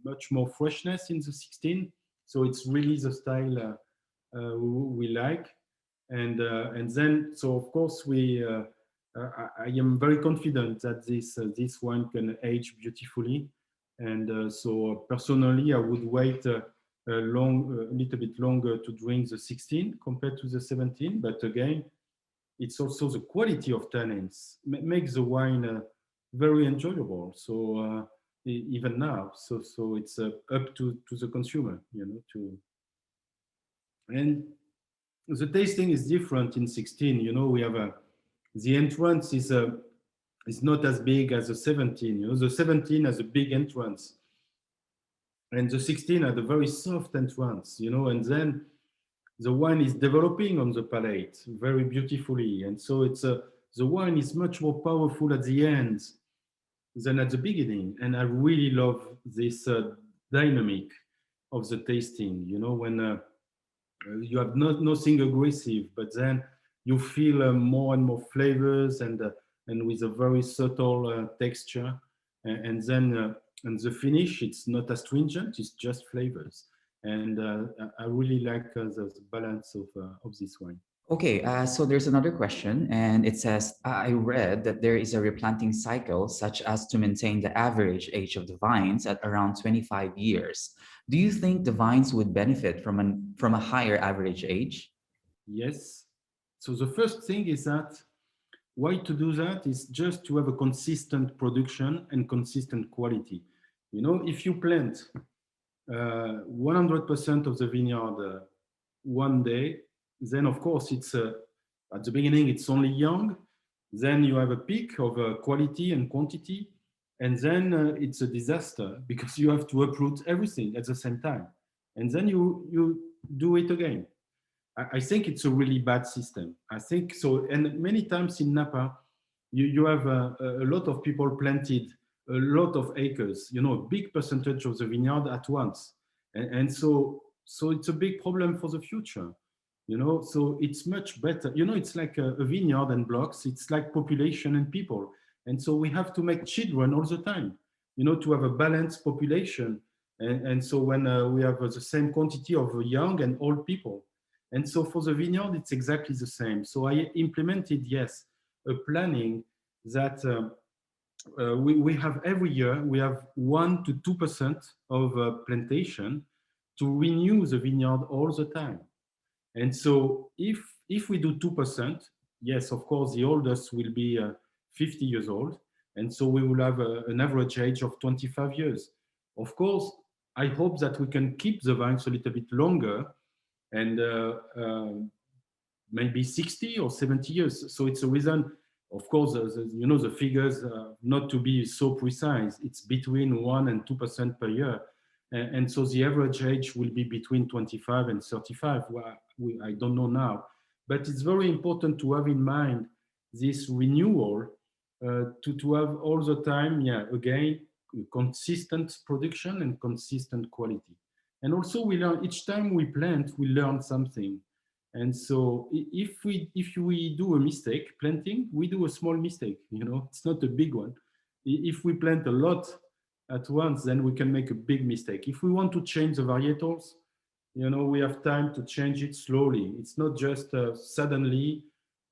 much more freshness in the 16, so it's really the style we like. And then, so of course I am very confident that this wine can age beautifully. And so personally, I would wait a little bit longer to drink the 16 compared to the 17. But again, it's also the quality of tannins makes the wine very enjoyable. So even now, so it's up to the consumer, and the tasting is different in 16. We have the entrance is not as big as the 17. The 17 has a big entrance, and the 16 had a very soft entrance. And then the wine is developing on the palate very beautifully, and so the wine is much more powerful at the end than at the beginning. And I really love this dynamic of the tasting. When you have nothing aggressive, but then you feel more and more flavors, and with a very subtle texture, and then and the finish, it's not astringent, it's just flavors. And I really like the balance of this wine. Okay, so there's another question, and it says, I read that there is a replanting cycle such as to maintain the average age of the vines at around 25 years. Do you think the vines would benefit from a higher average age? Yes. So the first thing is that why to do that is just to have a consistent production and consistent quality. If you plant 100% of the vineyard one day, then of course it's at the beginning it's only young. Then you have a peak of quality and quantity, and then it's a disaster because you have to uproot everything at the same time, and then you do it again. I think it's a really bad system. I think so, and many times in Napa, you have a lot of people planted a lot of acres, you know, a big percentage of the vineyard at once, and so it's a big problem for the future, you know. So it's much better, you know, it's like a vineyard and blocks. It's like population and people, and so we have to make children all the time, you know, to have a balanced population, and so when we have the same quantity of young and old people. And so for the vineyard, it's exactly the same. So I implemented, yes, a planning that we have every year, we have 1 to 2% of plantation to renew the vineyard all the time. And so if we do 2%, yes, of course, the oldest will be 50 years old. And so we will have an average age of 25 years. Of course, I hope that we can keep the vines a little bit longer, and maybe 60 or 70 years. So it's a reason, of course, you know, the figures, not to be so precise, it's between 1 and 2% per year. And so the average age will be between 25 and 35. Well, I don't know now, but it's very important to have in mind this renewal, to have all the time, yeah, again, consistent production and consistent quality. And also we learn, each time we plant, we learn something. And so if we do a mistake planting, we do a small mistake, you know, it's not a big one. If we plant a lot at once, then we can make a big mistake. If we want to change the varietals, you know, we have time to change it slowly. It's not just suddenly.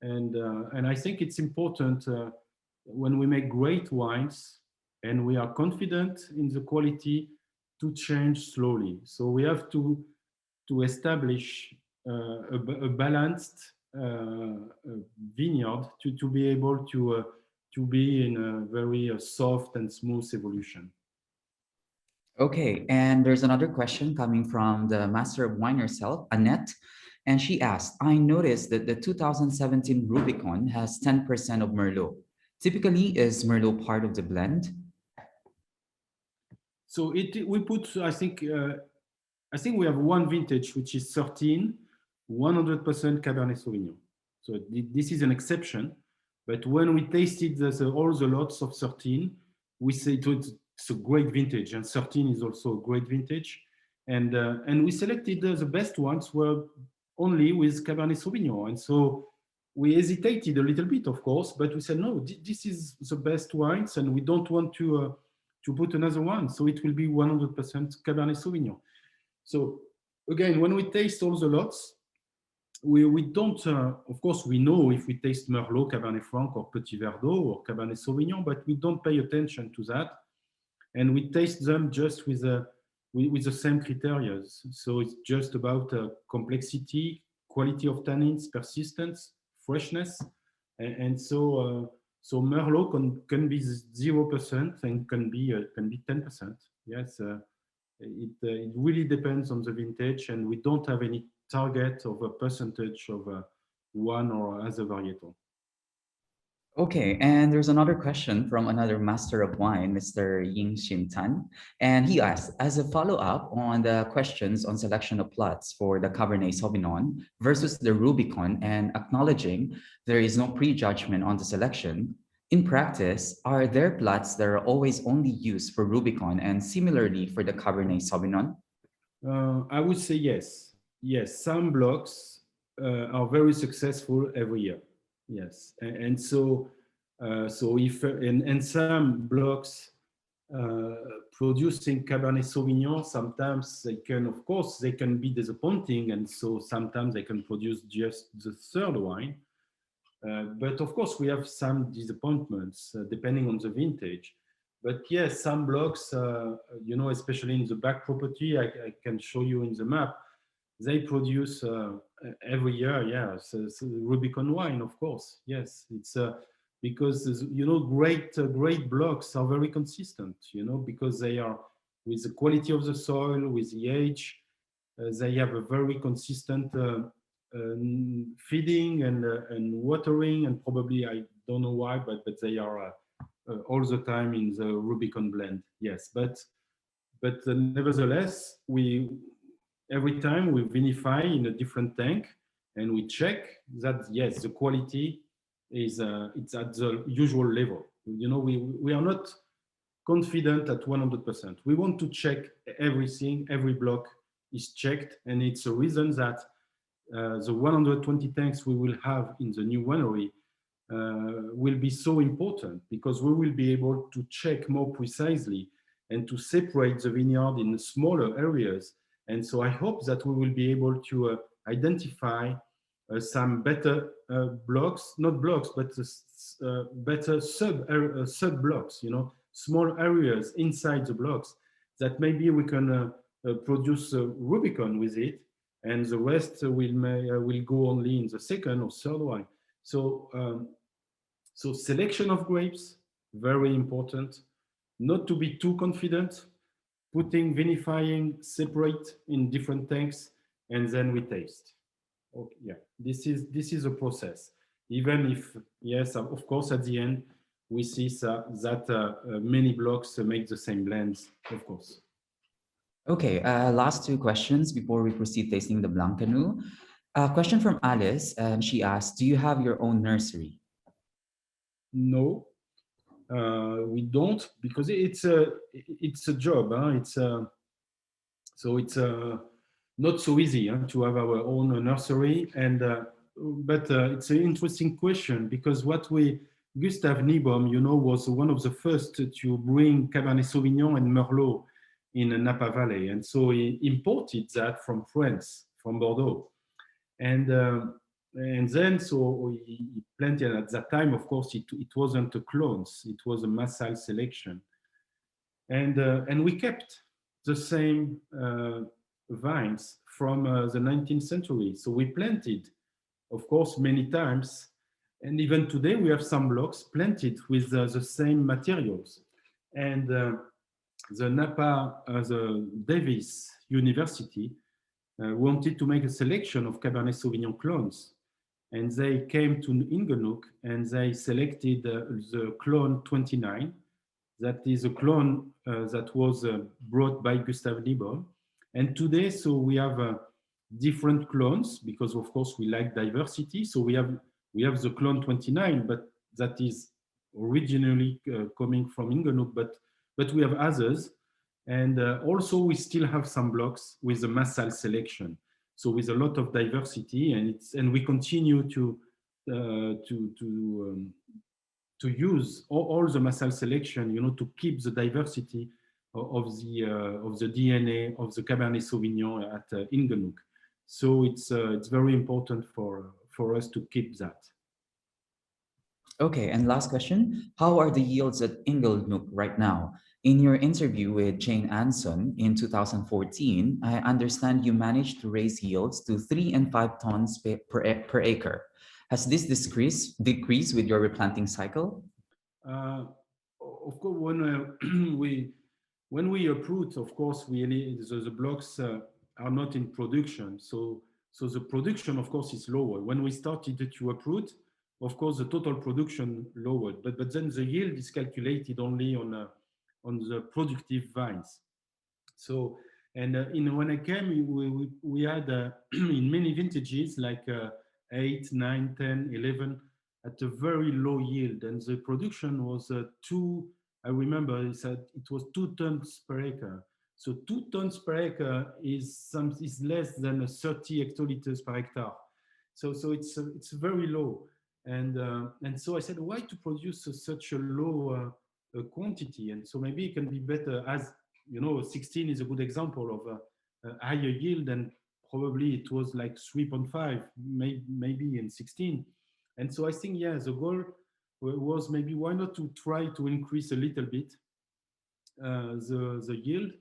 And I think it's important when we make great wines and we are confident in the quality, to change slowly. So we have to establish a balanced vineyard to be able to be in a very soft and smooth evolution. Okay, and there's another question coming from the Master of Wine herself, Annette. And she asked, I noticed that the 2017 Rubicon has 10% of Merlot. Typically, is Merlot part of the blend? So we put, I think we have one vintage which is 13, 100% Cabernet Sauvignon. So this is an exception, but when we tasted all the lots of 13, we say it's a great vintage, and 13 is also a great vintage. And we selected the best ones were only with Cabernet Sauvignon. And so we hesitated a little bit, of course, but we said, no, this is the best wines, and we don't want to put another one. So it will be 100% Cabernet Sauvignon. So again, when we taste all the lots, we don't, of course, we know if we taste Merlot, Cabernet Franc, or Petit Verdot, or Cabernet Sauvignon, but we don't pay attention to that. And we taste them just with the same criteria. So it's just about complexity, quality of tannins, persistence, freshness. And so Merlot can be 0% and can be 10%. Yes, it really depends on the vintage, and we don't have any target of a percentage of one or other varietal. Okay, and there's another question from another Master of Wine, Mr. Ying Xin Tan. And he asked, as a follow-up on the questions on selection of plots for the Cabernet Sauvignon versus the Rubicon, and acknowledging there is no prejudgment on the selection, in practice, are there plots that are always only used for Rubicon and similarly for the Cabernet Sauvignon? I would say yes. Yes, some blocks are very successful every year. Yes, and so if and some blocks producing Cabernet Sauvignon, sometimes they can, of course, they can be disappointing, and so sometimes they can produce just the third wine. But of course, we have some disappointments depending on the vintage. But yes, some blocks, you know, especially in the back property, I can show you in the map, they produce every year, yeah, so Rubicon wine, of course. Yes, it's because, you know, great blocks are very consistent, you know, because they are with the quality of the soil, with the age, they have a very consistent feeding and watering, and probably, I don't know why, but they are all the time in the Rubicon blend. Yes, but nevertheless, we every time we vinify in a different tank, and we check that yes, the quality is it's at the usual level. You know, we are not confident at 100%. We want to check everything, every block is checked, and it's a reason that the 120 tanks we will have in the new winery will be so important, because we will be able to check more precisely and to separate the vineyard in smaller areas. And so I hope that we will be able to identify some better blocks, not blocks, but better sub blocks, you know, small areas inside the blocks that maybe we can produce Rubicon with it, and the rest will go only in the second or third wine. So selection of grapes, very important. Not to be too confident, putting vinifying separate in different tanks, and then we taste. Okay, yeah, this is a process. Even if, yes, of course, at the end, we see that many blocks make the same blends, of course. Okay, last two questions before we proceed tasting the Blancaneaux. A question from Alice, and she asked, do you have your own nursery? No, we don't, because it's a job. Huh? It's not so easy to have our own nursery. And but it's an interesting question, because Gustave Niebaum, you know, was one of the first to bring Cabernet Sauvignon and Merlot in the Napa Valley, and so he imported that from France, from Bordeaux, and then so he planted at that time. Of course, it wasn't a clones; it was a massal selection, and we kept the same vines from the 19th century. So we planted, of course, many times, and even today we have some blocks planted with the same materials. And the Napa, the Davis University wanted to make a selection of Cabernet Sauvignon clones. And they came to Inglenook and they selected the clone 29. That is a clone that was brought by Gustave Niebaum. And today, so we have different clones, because of course we like diversity. So we have the clone 29, but that is originally coming from Inglenook, but we have others. And also we still have some blocks with the massal selection. So with a lot of diversity, and we continue to use all the massal selection, you know, to keep the diversity of the DNA of the Cabernet Sauvignon at Inglenook. So it's very important for us to keep that. Okay, and last question. How are the yields at Inglenook right now? In your interview with Jane Anson in 2014, I understand you managed to raise yields to 3 and 5 tons per acre. Has this decreased with your replanting cycle? Of course, when we uproot, of course, the blocks are not in production. So the production, of course, is lower. When we started to uproot, of course, the total production lowered, but then the yield is calculated only on the productive vines. So, and when I came, we had in many vintages like 8, 9, 10, 11 at a very low yield, and the production was I remember it was 2 tons per acre. So 2 tons per acre is less than 30 hectoliters per hectare. So it's very low. And so I said, why to produce such a low quantity? And so maybe it can be better, as you know, 16 is a good example of a higher yield, and probably it was like 3.5, maybe in 16. And so I think, yeah, the goal was maybe why not to try to increase a little bit the yield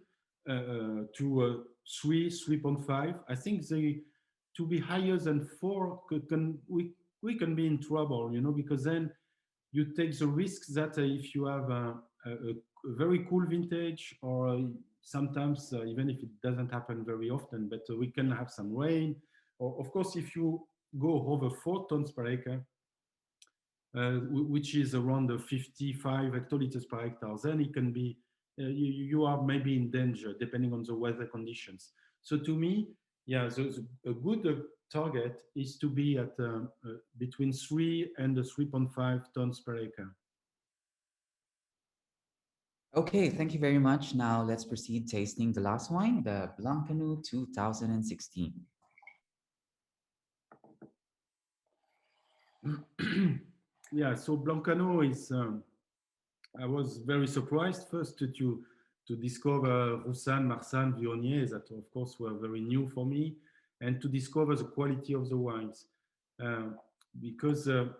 to 3.5. I think to be higher than 4 we can be in trouble, you know, because then you take the risk that if you have a very cool vintage, or sometimes even if it doesn't happen very often, but we can have some rain, or of course if you go over 4 tons per acre, which is around the 55 hectoliters per hectare, then it can be, you are maybe in danger depending on the weather conditions. So to me, yeah, a good target is to be at between 3 and 3.5 tons per acre. Okay, thank you very much. Now let's proceed tasting the last wine, the Blancaneaux 2016. Yeah, so Blancaneaux is, I was very surprised first to discover Roussanne, Marsanne, Viognier, that of course were very new for me, and to discover the quality of the wines. Uh, because the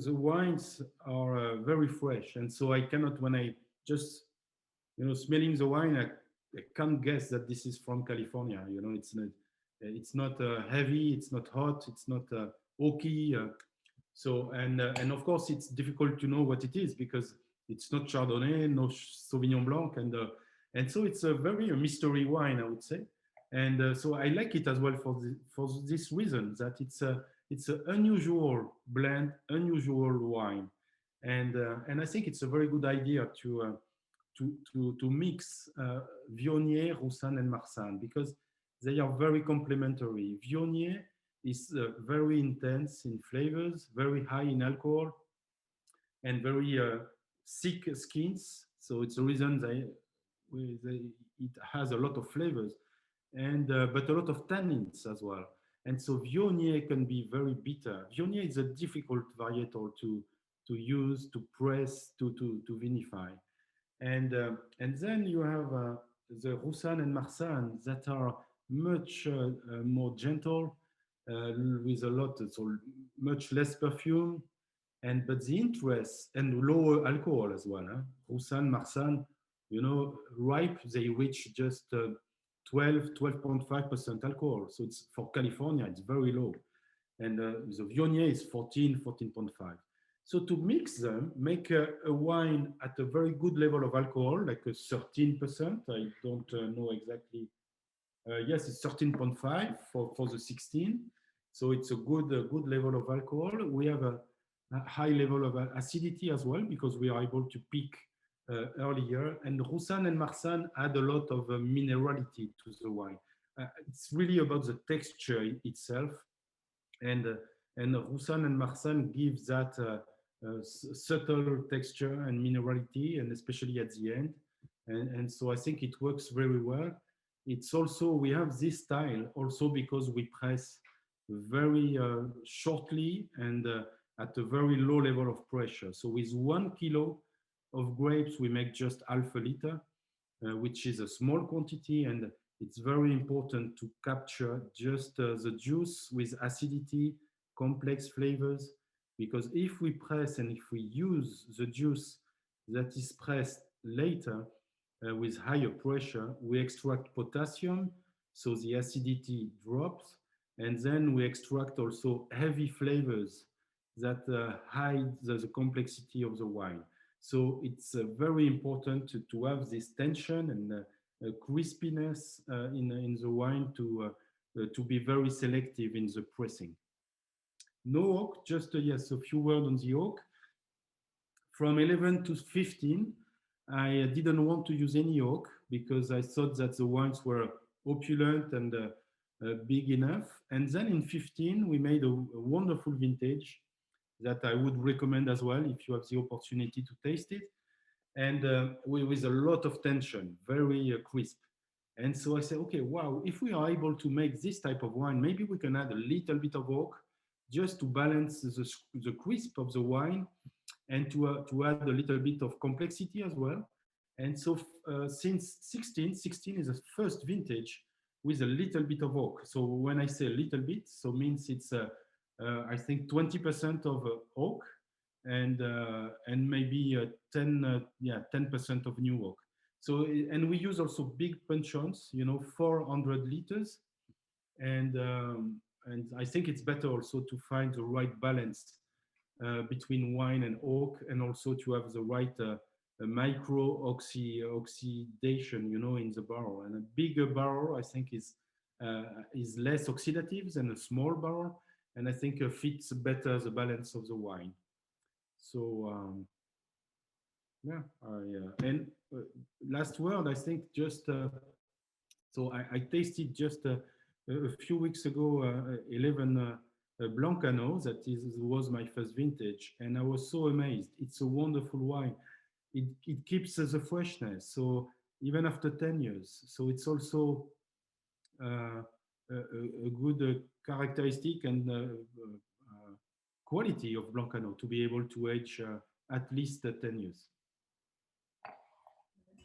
wines are very fresh. And so I cannot, when I just, smelling the wine, I can't guess that this is from California. It's not heavy, it's not hot, it's not oaky. So and of course it's difficult to know what it is because it's not Chardonnay, no Sauvignon Blanc, and so it's a very mystery wine, I would say. And so I like it as well for this reason, that it's an unusual blend, unusual wine, and I think it's a very good idea to mix Viognier, Roussanne, and Marsanne because they are very complementary. Viognier is very intense in flavors, very high in alcohol, and very thick skins. So it's the reason it has a lot of flavors, and but a lot of tannins as well. And so Viognier can be very bitter. Viognier is a difficult varietal to use, to press, to vinify. And then you have the Roussanne and Marsanne that are much more gentle, with a lot, so much less perfume, and but the interest and lower alcohol as well. Huh? Roussanne, Marsanne, ripe, they reach just 12.5% alcohol. So it's for California, it's very low. And the Viognier is 14.5. So to mix them, make a wine at a very good level of alcohol, like a 13%. I don't know exactly. Yes, it's 13.5 for the 16. So it's a good level of alcohol. We have a high level of acidity as well because we are able to pick earlier. And Roussanne and Marsanne add a lot of minerality to the wine. It's really about the texture itself. And Roussanne and Marsanne give that subtle texture and minerality, and especially at the end. And so I think it works very well. It's also, we have this style also because we press very shortly and at a very low level of pressure. So with 1 kilo of grapes, we make just half a liter, which is a small quantity, and it's very important to capture just the juice with acidity, complex flavors, because if we press and if we use the juice that is pressed later with higher pressure, we extract potassium, so the acidity drops, and then we extract also heavy flavors that hide the complexity of the wine. So it's very important to have this tension and crispiness in the wine to be very selective in the pressing. No oak, just yes, a few words on the oak. From 11 to 15, I didn't want to use any oak because I thought that the wines were opulent and big enough. And then in 15, we made a wonderful vintage that I would recommend as well if you have the opportunity to taste it. And with a lot of tension, very crisp. And so I said, okay, wow, if we are able to make this type of wine, maybe we can add a little bit of oak just to balance the crisp of the wine and to add a little bit of complexity as well. And so since 16 is the first vintage with a little bit of oak. So when I say a little bit, so means it's I think 20% of oak and maybe 10% of new oak. So and we use also big penchants, 400 liters, and I think it's better also to find the right balance between wine and oak, and also to have the right micro oxidation, in the barrel. And a bigger barrel, I think, is less oxidative than a small barrel, and I think fits better the balance of the wine. So yeah, and last word, I think just so I tasted just a few weeks ago 11 Blancaneaux, that was my first vintage, and I was so amazed. It's a wonderful wine. It keeps the freshness, so even after 10 years. So it's also a good characteristic and quality of Blancaneaux to be able to age at least 10 years.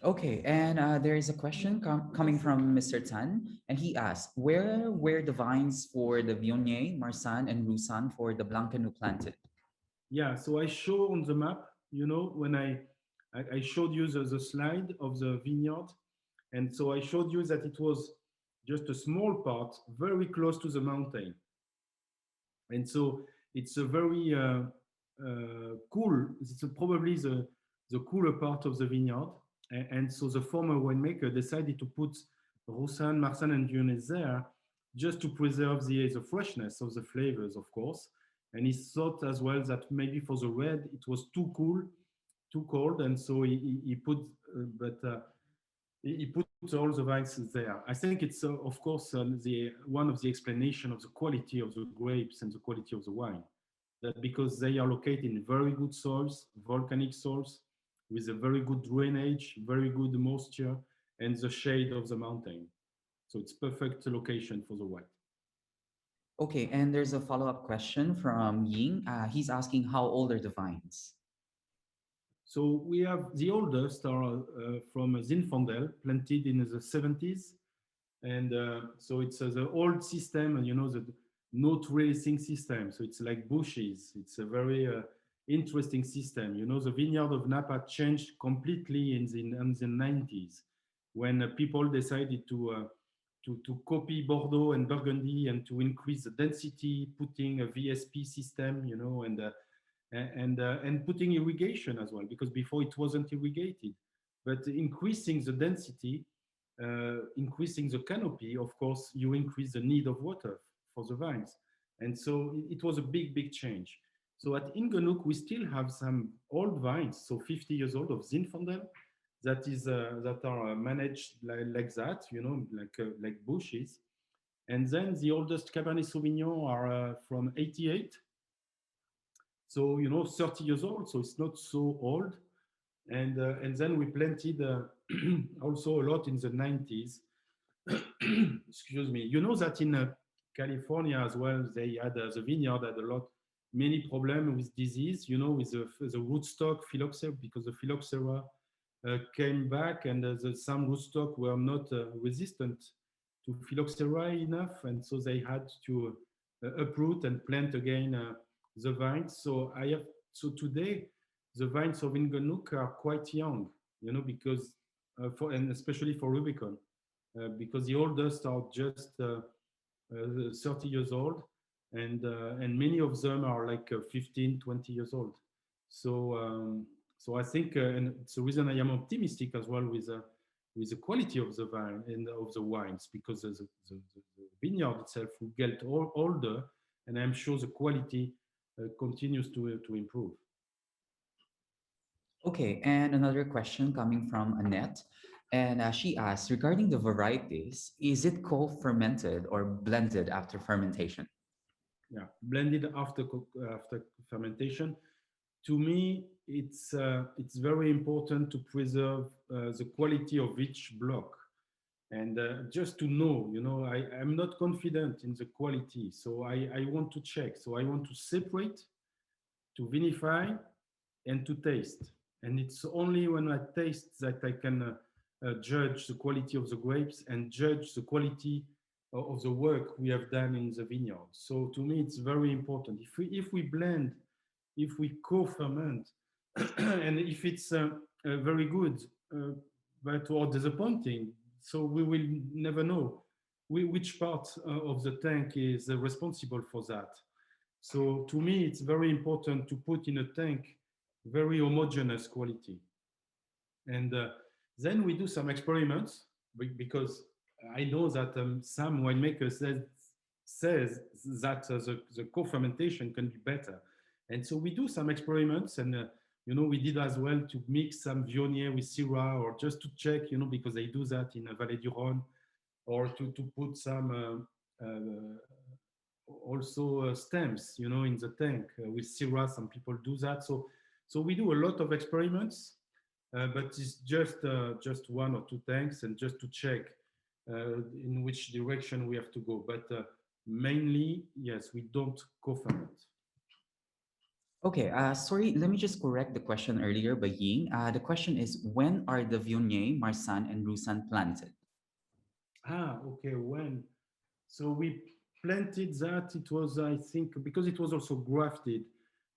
Okay, and there is a question coming from Mr. Tan, and he asked, where were the vines for the Viognier, Marsanne, and Roussanne for the Blancaneaux planted? Yeah, so I show on the map, when I showed you the slide of the vineyard, and so I showed you that it was just a small part, very close to the mountain. And so it's a very cool, it's probably the cooler part of the vineyard. And so the former winemaker decided to put Roussanne, Marsanne, and Viognier there just to preserve the freshness of the flavors, of course. And he thought as well that maybe for the red, it was too cool, too cold. And so he put, he put all the vines there. I think it's, of course, one of the explanation of the quality of the grapes and the quality of the wine. That because they are located in very good soils, volcanic soils, with a very good drainage, very good moisture, and the shade of the mountain. So it's perfect location for the wine. Okay, and there's a follow-up question from Ying. He's asking how old are the vines? So we have the oldest are from Zinfandel, planted in the 70s. And so it's the old system, and the note racing system. So it's like bushes. It's a very interesting system. The vineyard of Napa changed completely in the 90s when people decided to copy Bordeaux and Burgundy and to increase the density, putting a VSP system, and putting irrigation as well, because before it wasn't irrigated. But increasing the density, increasing the canopy, of course, you increase the need of water for the vines. And so it was a big change. So at Inglenook, we still have some old vines, so 50 years old of Zinfandel, that are managed like that, like bushes. And then the oldest Cabernet Sauvignon are from 88. So, 30 years old, so it's not so old. And then we planted also a lot in the 90s. Excuse me. You know that in California as well, they had the vineyard had many problems with disease, with the rootstock phylloxera, because the phylloxera came back, and some rootstock were not resistant to phylloxera enough, and so they had to uproot and plant again the vines. So today the vines of Inglenook are quite young, because and especially for Rubicon, because the oldest are just 30 years old, and many of them are like 15, 20 years old. So I think, and it's the reason I am optimistic as well with the quality of the vine and of the wines, because the vineyard itself will get older, and I'm sure the quality continues to improve. Okay, and another question coming from Annette. And she asks, regarding the varieties, is it co-fermented or blended after fermentation? Yeah, blended after fermentation. To me, it's very important to preserve the quality of each block, and just to know, I'm not confident in the quality, so I want to check. So I want to separate, to vinify, and to taste. And it's only when I taste that I can judge the quality of the grapes and judge the quality of the work we have done in the vineyard. So to me, it's very important. If we blend, if we co-ferment, and if it's very good, but or disappointing, so we will never know which part of the tank is responsible for that. So to me, it's very important to put in a tank very homogeneous quality. And then we do some experiments, because I know that some winemakers says that the co-fermentation can be better. And so we do some experiments, and we did as well to mix some Viognier with Syrah, or just to check, because they do that in Vallée du Rhône, or to put some also stems, in the tank with Syrah. Some people do that. So we do a lot of experiments, but it's just one or two tanks, and just to check in which direction we have to go. But mainly, yes, we don't co-ferment. Okay, sorry, let me just correct the question earlier by Ying. The question is, when are the Viognier, Marsanne, and Roussanne planted? Okay, when? So we planted that, it was, I think, because it was also grafted,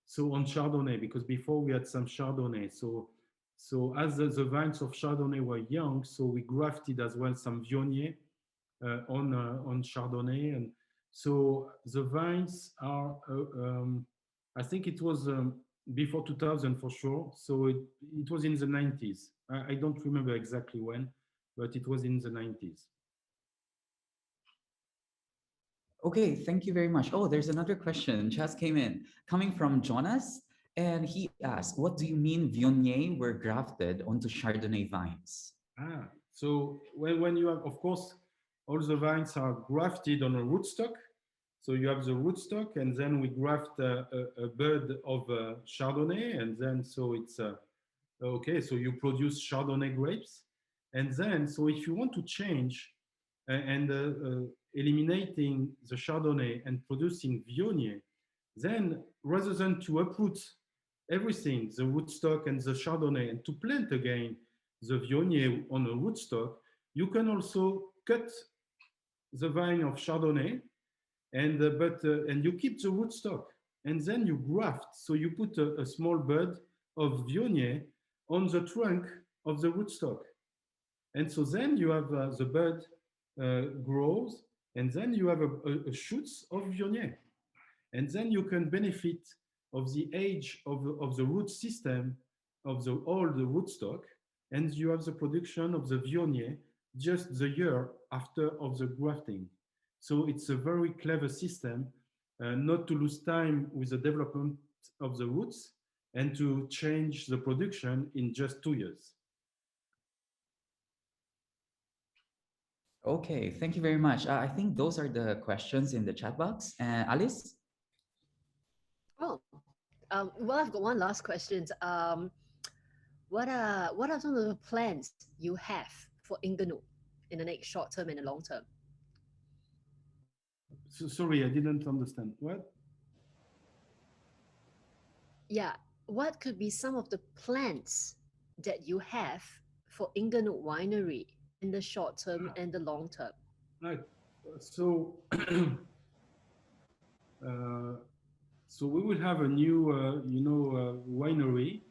so on Chardonnay, because before we had some Chardonnay. So as the vines of Chardonnay were young, so we grafted as well some Viognier on Chardonnay. And so the vines are, I think it was before 2000 for sure. So it was in the 90s. I don't remember exactly when, but it was in the 90s. Okay, thank you very much. Oh, there's another question just came in, coming from Jonas. And he asked, what do you mean Viognier were grafted onto Chardonnay vines? So when you have, of course, all the vines are grafted on a rootstock. So you have the rootstock, and then we graft a bud of Chardonnay, and then so it's okay. So you produce Chardonnay grapes, and then so if you want to change and eliminating the Chardonnay and producing Viognier, then rather than to uproot everything, the rootstock and the Chardonnay, and to plant again the Viognier on a rootstock, you can also cut the vine of Chardonnay, and and you keep the rootstock, and then you graft. So you put a small bud of Viognier on the trunk of the rootstock, and so then you have the bud grows, and then you have a shoots of Viognier, and then you can benefit of the age of the root system of the old rootstock, and you have the production of the Viognier just the year after of the grafting. So it's a very clever system, not to lose time with the development of the roots, and to change the production in just 2 years. Okay, thank you very much. I think those are the questions in the chat box. Alice? Oh, well, I've got one last question. What are some of the plans you have for Inglenook in the next short term and the long term? So, sorry, I didn't understand. What? Yeah, what could be some of the plans that you have for Inglenook Winery in the short term and the long term? Right. So, so we will have a new, winery.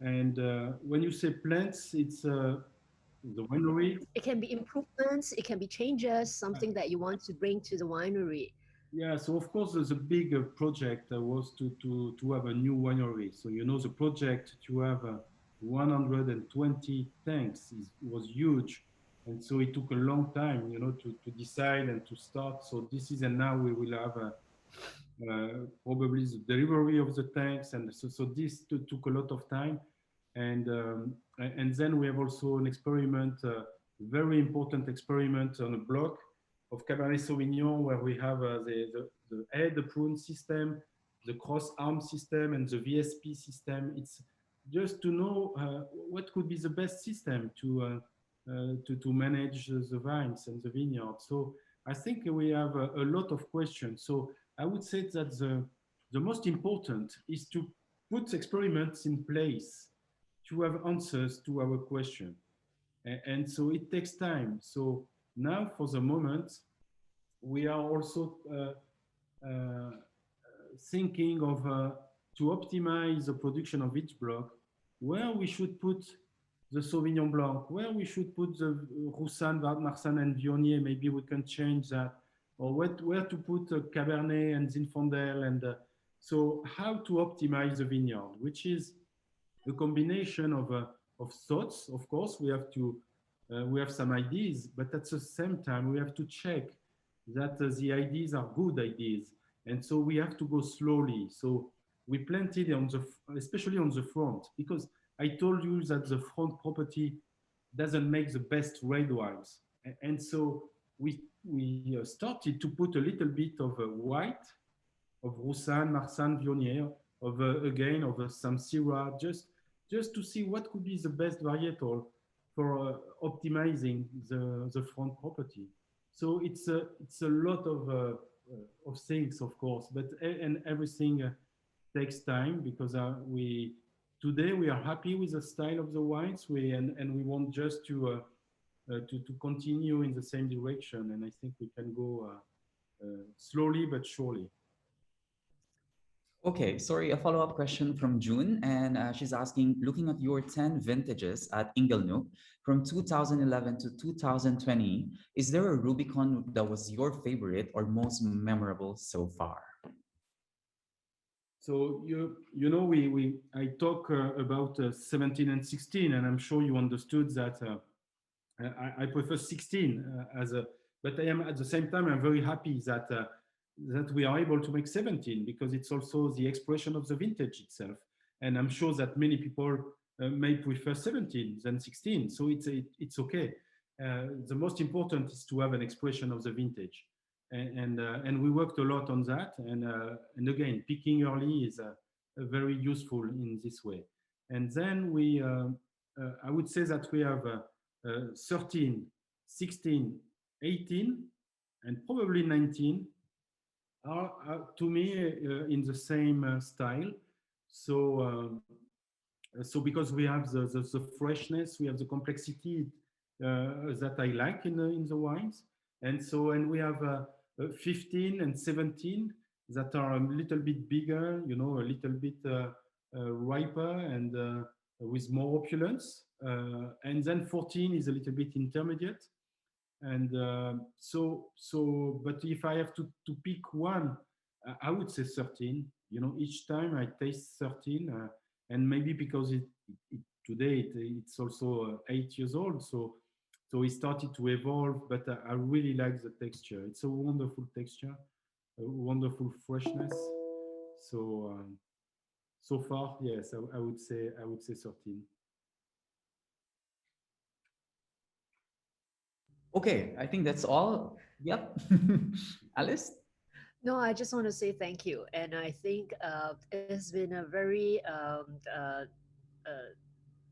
And when you say plants, it's the winery. It can be improvements, it can be changes, something that you want to bring to the winery. Yeah, so of course, there's a big project was to have a new winery. So, the project to have 120 tanks was huge. And so it took a long time, to decide and to start. So this is, and now we will have probably the delivery of the tanks. And so this took a lot of time. And then we have also an experiment, very important experiment on a block of Cabernet Sauvignon, where we have the head prune system, the cross arm system, and the VSP system. It's just to know what could be the best system to manage the vines and the vineyard. So I think we have a lot of questions. So I would say that the most important is to put experiments in place to have answers to our question. And so it takes time. So now, for the moment, we are also thinking of to optimize the production of each block, where we should put the Sauvignon Blanc, where we should put the Roussanne, Marsanne, and Viognier. Maybe we can change that, or where to put Cabernet and Zinfandel, and so how to optimize the vineyard, which is a combination of thoughts. Of course, we have some ideas, but at the same time, we have to check that the ideas are good ideas. And so we have to go slowly. So we planted on the, especially on the front, because I told you that the front property doesn't make the best red wines. And so we started to put a little bit of white, of Roussanne, Marsanne, Viognier, of again of some Syrah, just to see what could be the best varietal for optimizing the front property. So it's a lot of things, of course, but and everything takes time, because we today we are happy with the style of the wines, and we want just to continue in the same direction, and I think we can go slowly but surely. Okay, sorry, a follow-up question from June, and she's asking, looking at your 10 vintages at Inglenook from 2011 to 2020, is there a Rubicon that was your favorite or most memorable so far? So you know we I talk about 17 and 16, and I'm sure you understood that I prefer 16 as a, but I am at the same time I'm very happy that that we are able to make 17, because it's also the expression of the vintage itself, and I'm sure that many people may prefer 17 than 16. So it's okay. The most important is to have an expression of the vintage, and we worked a lot on that, and again picking early is very useful in this way. And then we I would say that we have 13, 16, 18, and probably 19 are to me in the same style. So so because we have the freshness, we have the complexity that I like in the wines, and so and we have 15 and 17 that are a little bit bigger, you know, a little bit riper and with more opulence, and then 14 is a little bit intermediate, and but if I have to pick one, I would say 13. You know, each time I taste 13, and maybe because today it's also 8 years old, so it started to evolve, but I really like the texture. It's a wonderful texture, a wonderful freshness. So so far, yes, I would say 13. Okay, I think that's all. Yep. Alice? No, I just want to say thank you. And I think it's been a very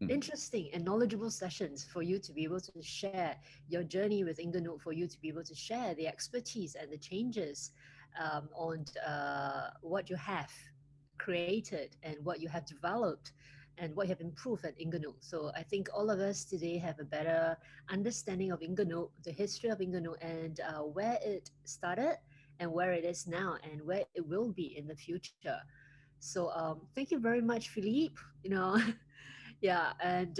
interesting and knowledgeable sessions for you to be able to share your journey with Inglenook, for you to be able to share the expertise and the changes on what you have created and what you have developed and what you have improved at Inglenook. So I think all of us today have a better understanding of Inglenook, the history of Inglenook, and where it started and where it is now and where it will be in the future. So thank you very much, Philippe. You know, yeah, and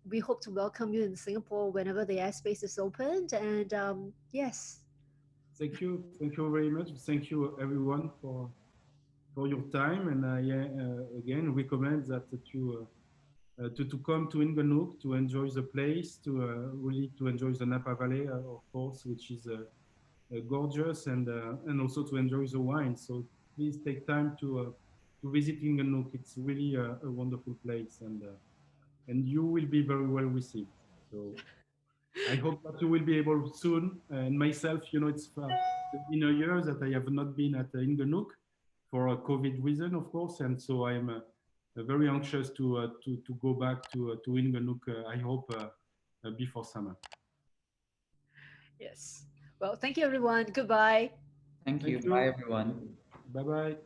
we hope to welcome you in Singapore whenever the airspace is opened. And yes. Thank you very much. Thank you everyone for your time, and I again recommend that to come to Inglenook, to enjoy the place, to really to enjoy the Napa Valley, of course, which is gorgeous, and also to enjoy the wine. So please take time to visit Inglenook. It's really a wonderful place, and you will be very well received. So I hope that you will be able soon. And myself, you know, it's been a year that I have not been at Inglenook for a COVID reason, of course, and so I am very anxious to go back to Inglenook. I hope before summer. Yes. Well, thank you, everyone. Goodbye. Thank you. Thank you. Bye, everyone. Bye bye.